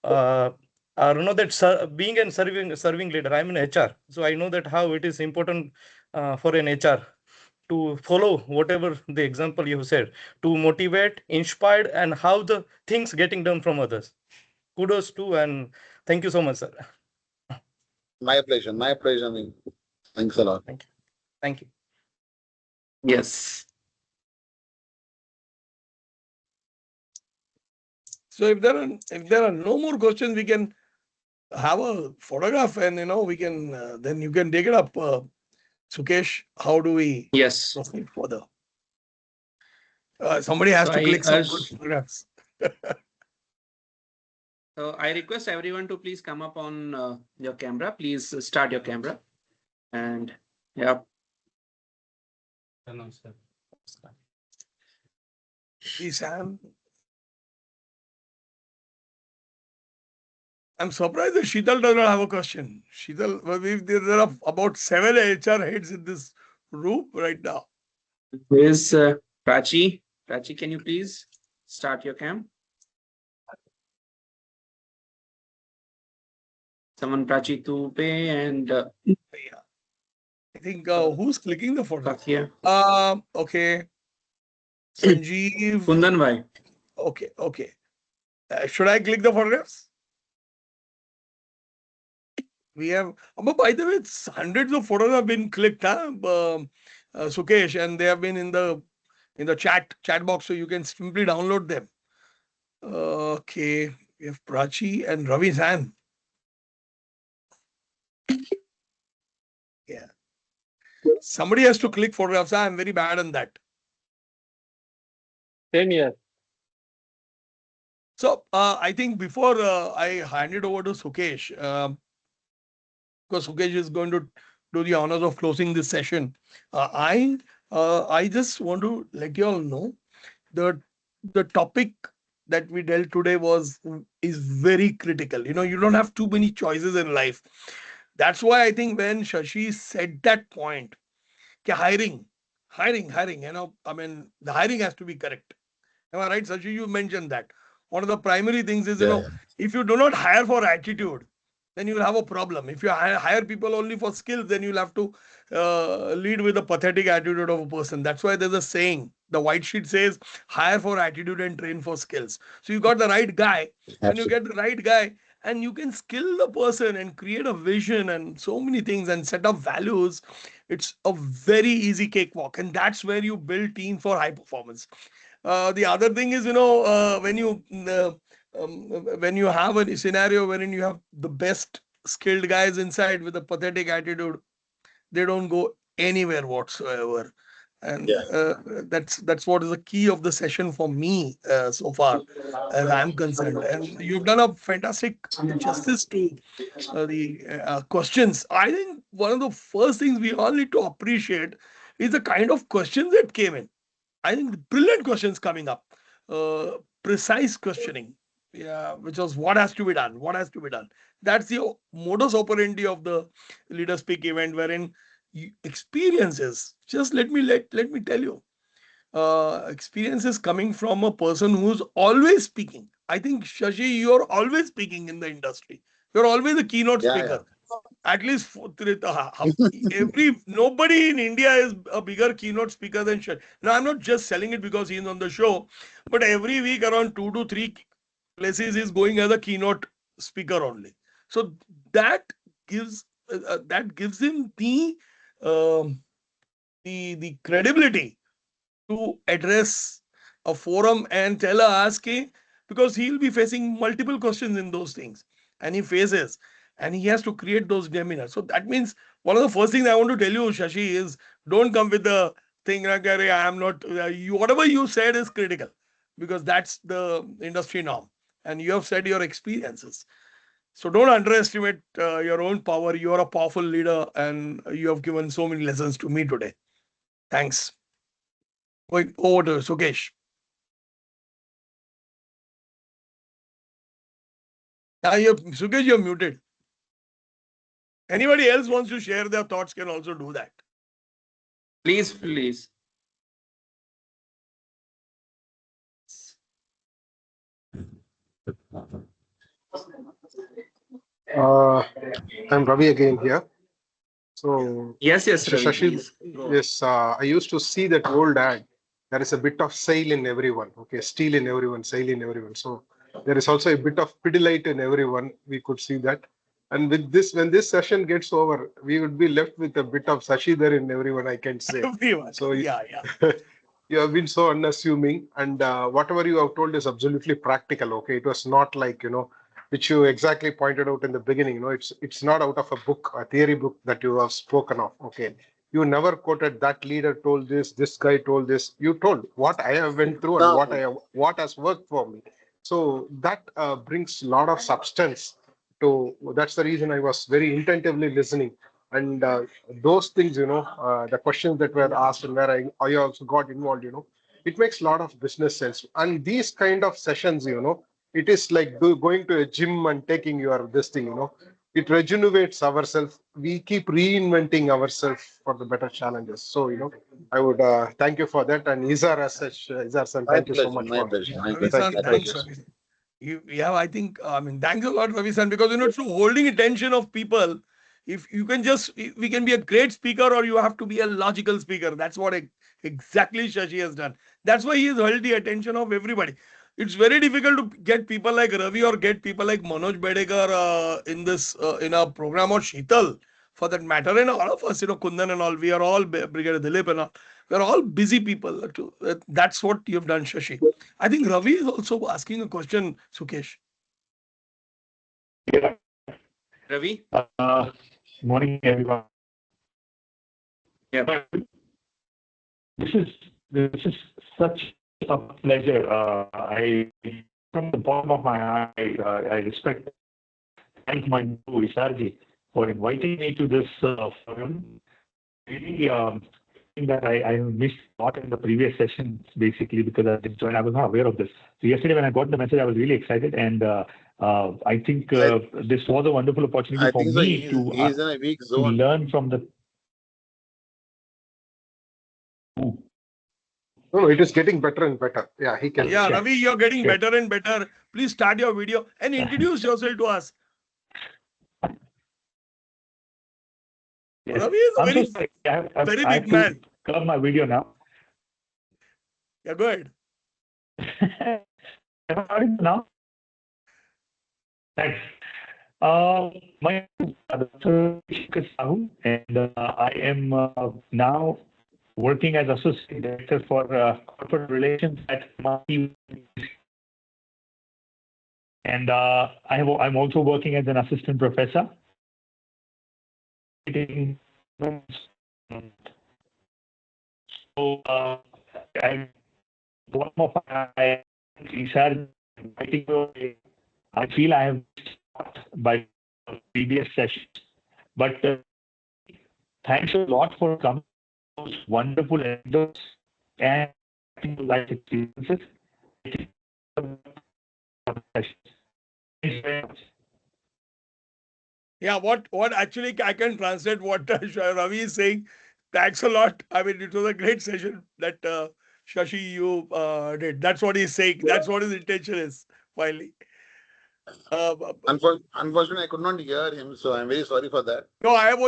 Know that being and serving leader. I'm an HR, so I know that how it is important for an HR to follow whatever the example you have said, to motivate, inspired, and how the things getting done from others. Kudos to and thank you so much, sir. My pleasure. My pleasure. Thanks a lot. Thank you. Thank you. Yes. So if there are no more questions, we can have a photograph and we can then you can take it up. Sukesh, how do we Yes. proceed further? Somebody has to click some good photographs. So I request everyone to please come up on your camera. Please start your camera. And yeah. Please, Sam. I'm surprised that Sheetal does not have a question. Sheetal, there are about 7 HR heads in this room right now. Where's Prachi? Prachi, can you please start your cam? Someone Prachi Tupe and yeah. I think who's clicking the photo? here. Okay. Sanjeev. Kundan bhai. Okay. Should I click the photographs? We have, by the way, hundreds of photos have been clicked, Sukesh, and they have been in the chat box, so you can simply download them. Okay, we have Prachi and Ravi San. Yeah, somebody has to click photographs. I'm very bad on that. Same here. So I think before I hand it over to Sukesh, because Sukesh is going to do the honors of closing this session, I just want to let you all know that the topic that we dealt today is very critical. You don't have too many choices in life. That's why I think when Shashi said that point, hiring, I mean, the hiring has to be correct. Am I right, Shashi? You mentioned that. One of the primary things is, if you do not hire for attitude, then you will have a problem. If you hire people only for skills, then you'll have to lead with a pathetic attitude of a person. That's why there's a saying. The white sheet says, hire for attitude and train for skills. So you got the right guy. When you get the right guy, and you can skill the person and create a vision and so many things and set up values, it's a very easy cakewalk. And that's where you build team for high performance. The other thing is, when you have a scenario wherein you have the best skilled guys inside with a pathetic attitude, they don't go anywhere whatsoever. And that's what is the key of the session for me so far, as I'm concerned. And you've done a fantastic justice to the questions. I think one of the first things we all need to appreciate is the kind of questions that came in. I think brilliant questions coming up, precise questioning, which was what has to be done, what has to be done. That's the modus operandi of the LeaderSpeak event, wherein experiences. Just let me tell you, experiences coming from a person who's always speaking. I think Shashi, you're always speaking in the industry. You're always a keynote speaker. At least nobody in India is a bigger keynote speaker than Shashi. Now, I'm not just selling it because he's on the show, but every week around 2 to 3 places he's going as a keynote speaker only. So that gives him the credibility to address a forum and tell us, because he'll be facing multiple questions in those things, and he faces. and he has to create those demeanor. So that means one of the first things I want to tell you, Shashi, is don't come with the thing like, "Arey, I am not," you, whatever you said is critical, because that's the industry norm. And you have said your experiences. So don't underestimate your own power. You are a powerful leader, and you have given so many lessons to me today. Thanks. Going over to Sukesh. Sukesh, you're muted. Anybody else wants to share their thoughts can also do that. Please, please. I'm Ravi again here. So, Yes, Mr. Ravi, Shashi, please. Go. yes, I used to see that old ad. There is a bit of sail in everyone. Okay, steel in everyone, sail in everyone. So there is also a bit of Pidilite in everyone. We could see that. And with this, when this session gets over, we would be left with a bit of Sashidhar in everyone, I can say. Everyone. So Yeah. you have been so unassuming, and whatever you have told is absolutely practical. Okay, it was not like, which you exactly pointed out in the beginning. It's not out of a book, a theory book that you have spoken of. Okay, you never quoted that leader told this guy told this. You told what I have went through and what has worked for me. So that brings a lot of substance to. That's the reason I was very intentively listening. And those things, the questions that were asked and where I also got involved, it makes a lot of business sense. And these kind of sessions, it is like going to a gym and taking your this thing, it rejuvenates ourselves. We keep reinventing ourselves for the better challenges. So, I would thank you for that. And Izar as such, Izar son, thank you so much My for pleasure. My Ravi pleasure. san, thanks, Ravi. I think, thanks a lot, Ravi san, because, it's holding attention of people. If you can we can be a great speaker, or you have to be a logical speaker. That's what exactly Shashi has done. That's why he has held the attention of everybody. It's very difficult to get people like Ravi or get people like Manoj Bedekar in a program, or Sheetal for that matter. And all of us, Kundan and all, we are all Brigadier Dilip and all. We're all busy people. That's what you've done, Shashi. I think Ravi is also asking a question, Sukesh. Yeah. Ravi? Morning, everyone. Yeah. This is such a pleasure. From the bottom of my heart, I respect, thank my guru Isarji for inviting me to this forum. Really, that I missed a lot in the previous sessions, basically, because I didn't join. I was not aware of this. So yesterday, when I got the message, I was really excited, and I think this was a wonderful opportunity for me to He's in a weak zone. learn from the. No, it is getting better and better. Yeah, he can. Yeah, Ravi, you're getting Sure. better and better. Please start your video and introduce yourself to us. Yes. Ravi is a I'm very, so sorry. I very have big to man. curb my video now. Yeah, go ahead. Am I audible now? Thanks. My name is Dr. SUKESH, and I am now working as Associate Director for Corporate Relations at MIT. And I'm also working as an Assistant Professor. So I'm one of my research writing. I feel I have stopped by previous sessions, but thanks a lot for coming to those wonderful anecdotes and life experiences. Yeah, what actually I can translate what Ravi is saying. Thanks a lot. I mean, it was a great session that Shashi you did. That's what he's saying. That's what his intention is. Finally. Unfortunately, I could not hear him, so I'm very sorry for that. No, I have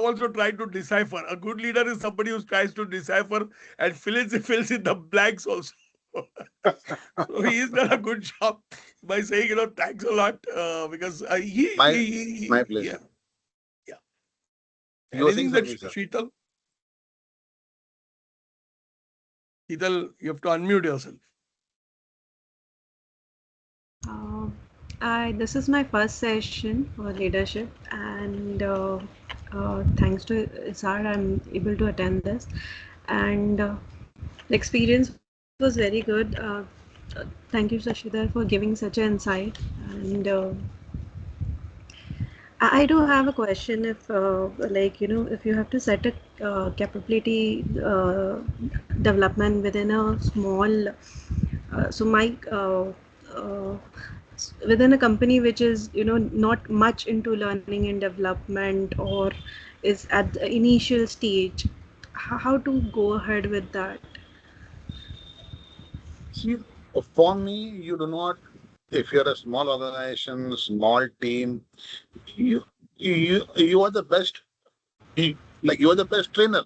also tried to decipher. A good leader is somebody who tries to decipher and fills in the blanks also. So he's done a good job by saying, thanks a lot, because My pleasure. Yeah. You were saying Anything that something, sir. Sheetal, you have to unmute yourself. This is my first session for leadership, and thanks to Isar, I'm able to attend this. And the experience was very good. Thank you, Shashidhar, for giving such an insight. And I do have a question. If, like, if you have to set a capability development within a small, so my within a company which is not much into learning and development, or is at the initial stage, how to go ahead with that? See, for me, you do not, if you're a small organization, small team, you are the best, you are the best trainer.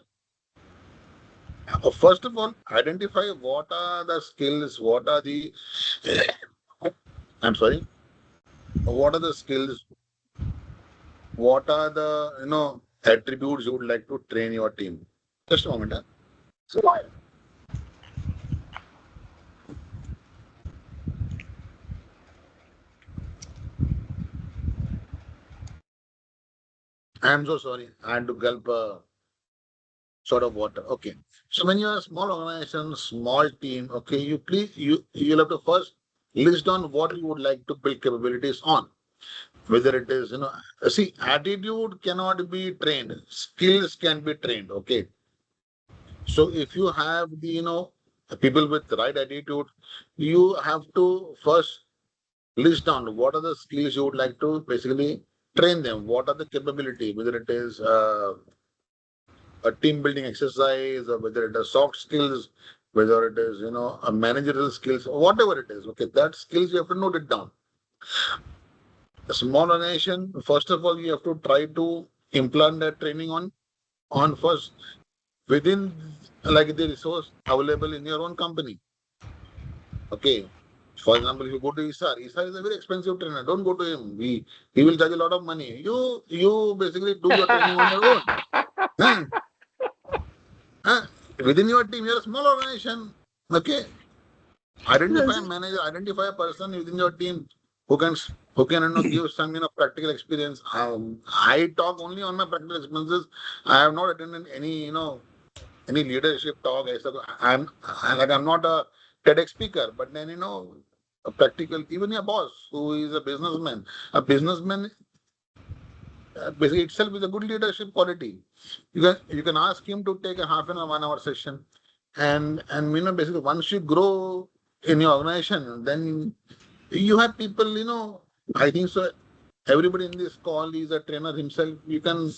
First of all, identify what are the skills, what are the, I'm sorry, what are the skills, what are the, attributes you would like to train your team. Just a moment. Huh? So, I'm so sorry. I had to gulp a sort of water. Okay. So when you're a small organization, small team, okay, you'll have to first list down what you would like to build capabilities on. Whether it is, see, attitude cannot be trained, skills can be trained. Okay. So if you have the, people with the right attitude, you have to first list down what are the skills you would like to basically train them. What are the capability, whether it is a team building exercise, or whether it is soft skills, whether it is, a managerial skills, or whatever it is. Okay, that skills you have to note it down. A small organization, first of all, you have to try to implant that training on first within like the resource available in your own company. Okay. For example, if you go to Isar is a very expensive trainer. Don't go to him. He will charge a lot of money. You basically do your training on your own. Huh? Huh? Within your team, you're a small organization. Okay. Identify a manager, identify a person within your team who can give some practical experience. I talk only on my practical experiences. I have not attended any any leadership talk. I'm not a TEDx speaker, but then a practical, even a boss who is a businessman. A businessman basically itself is a good leadership quality. You can ask him to take a half an hour, 1 hour session, and basically once you grow in your organization, then you have people. I think so. Everybody in this call is a trainer himself. You can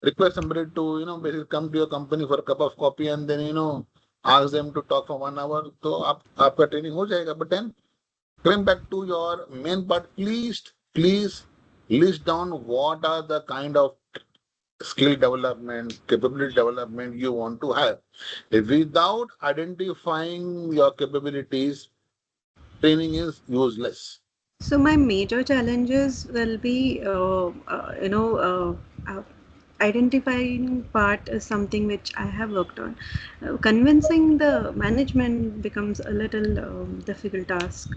request somebody to basically come to your company for a cup of coffee, and then ask them to talk for 1 hour. So आपका training हो जाएगा. But then coming back to your main part, please list down what are the kind of skill development, capability development you want to have. Without identifying your capabilities, training is useless. So my major challenges will be, identifying part is something which I have worked on. Convincing the management becomes a little difficult task.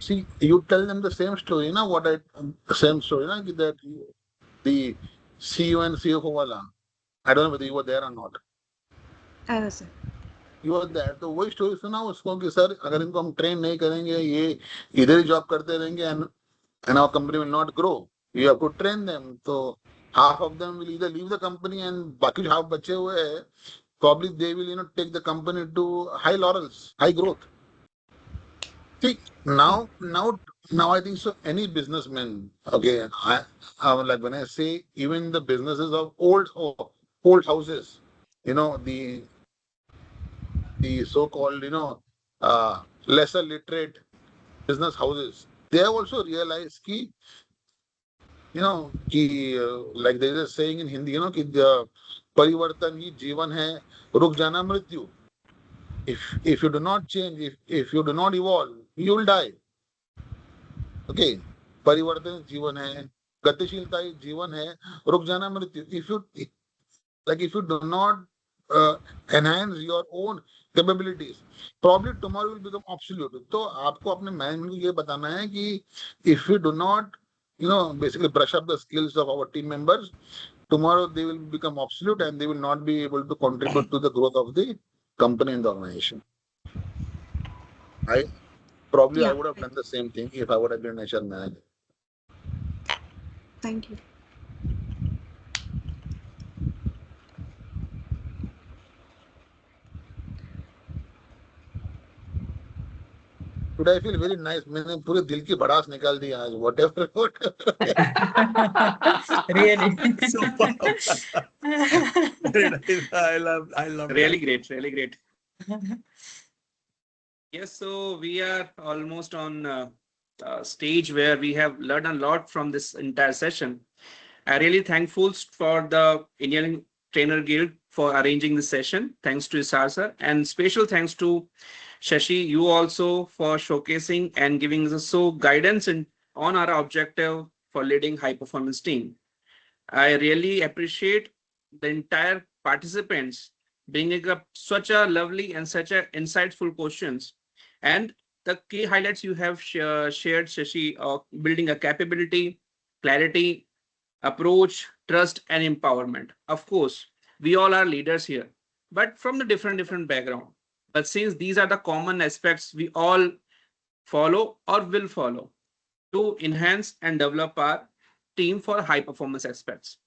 See, you tell them the same story, same story, that the CEO and CFO wala. I don't know whether you were there or not. I was. You were there. तो वही story सुना उसको कि sir अगर इनको हम train नहीं करेंगे ये इधर ही जॉब करते रहेंगे and our company will not grow. You have to train them. So half of them will either leave the company and बाकी जो half बचे हुए हैं probably they will take the company to high laurels, high growth. See, now I think so. Any businessman, okay, like when I say even the businesses of old houses, the so-called lesser literate business houses, they have also realized like there is a saying in Hindi, कि परिवर्तन ही जीवन है, रुक जाना मृत्यु. If you do not change, if you do not evolve, you will die. Okay, परिवर्तन जीवन है, गतिशीलता ही जीवन है, रुक जाना मृत्यु. If you do not enhance your own capabilities, probably tomorrow will become obsolete. तो आपको अपने management को ये बताना है कि if we do not, basically brush up the skills of our team members, tomorrow they will become obsolete and they will not be able to contribute to the growth of the company and the organization. I would have done the same thing if I would have been an HR manager. Thank you. Today I feel very nice. मैंने पूरे दिल की भड़ास निकाल दी आज. Whatever. Really. Super. Very nice. I love Really great, really great. Yes, so we are almost on a stage where we have learned a lot from this entire session. I'm really thankful for the Indian Trainer Guild for arranging this session. Thanks to Isar sir, and special thanks to Shashi, you also for showcasing and giving us so guidance on our objective for leading high performance team. I really appreciate the entire participants bringing up such a lovely and such a insightful questions, and the key highlights you have shared, Shashi, of building a capability, clarity, approach, trust, and empowerment. Of course, we all are leaders here, but from the different background. But since these are the common aspects we all follow or will follow to enhance and develop our team for high performance aspects.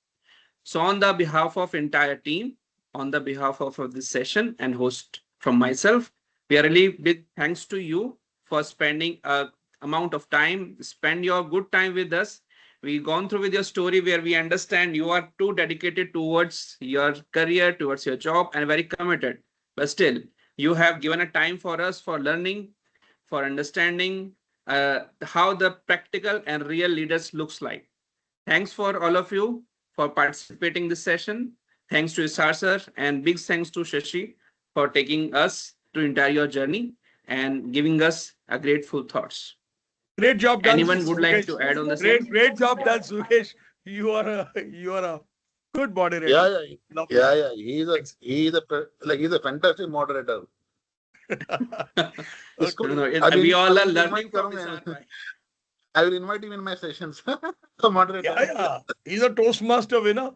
So on the behalf of entire team, on the behalf of this session and host from myself, we are really big thanks to you for spending a amount of time, spend your good time with us. We've gone through with your story where we understand you are too dedicated towards your career, towards your job, and very committed. But still, you have given a time for us for learning, for understanding how the practical and real leaders looks like. Thanks for all of you for participating in this session. Thanks to Isar sir, and big thanks to Shashi for taking us to entire your journey and giving us a grateful thoughts. Great job done. Anyone would like to add on the same? Great job done, Sukesh. You are a good moderator. Yeah. He's a fantastic moderator. We all are learning from Isar. I will invite him in my sessions. The moderator. Yeah. He's a Toastmaster winner.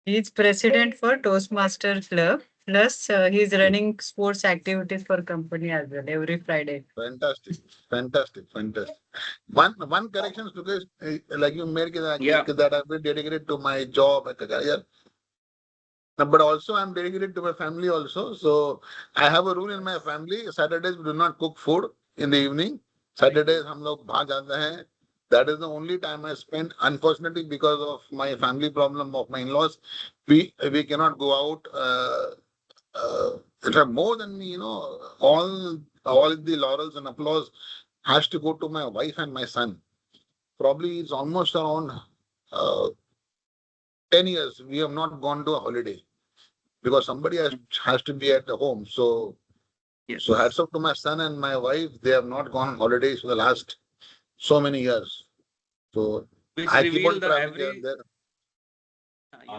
He's president for Toastmaster Club. Plus, he's running sports activities for company as well every Friday. Fantastic. One correction, Sukesh, like you made that I've been dedicated to my job at the career. But also I'm dedicated to my family also. So I have a rule in my family. Saturdays we do not cook food in the evening. Saturdays हम लोग बाहर जाते हैं. That is the only time I spend. Unfortunately, because of my family problem of my in-laws, we cannot go out. In fact, more than me, all the laurels and applause has to go to my wife and my son. Probably it's almost around 10 years we have not gone to a holiday because somebody has to be at the home. So, So hats off to my son and my wife. They have not gone on holidays for the last so many years. So Which I keep on reveal the traveling here and there.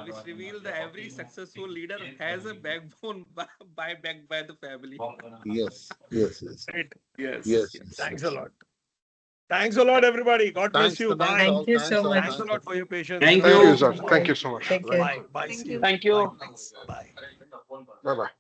which reveal that every successful leader has a backbone backed by the family. Yes. Right. Yes. Thanks a lot. Thanks a lot, everybody. God bless you. Bye. Thank you so much. Thanks a lot for your patience. Thank Thank you. you, sir. Thank you so much. Take care. Bye. Bye. Thank See you. Thank you. Bye. Bye bye.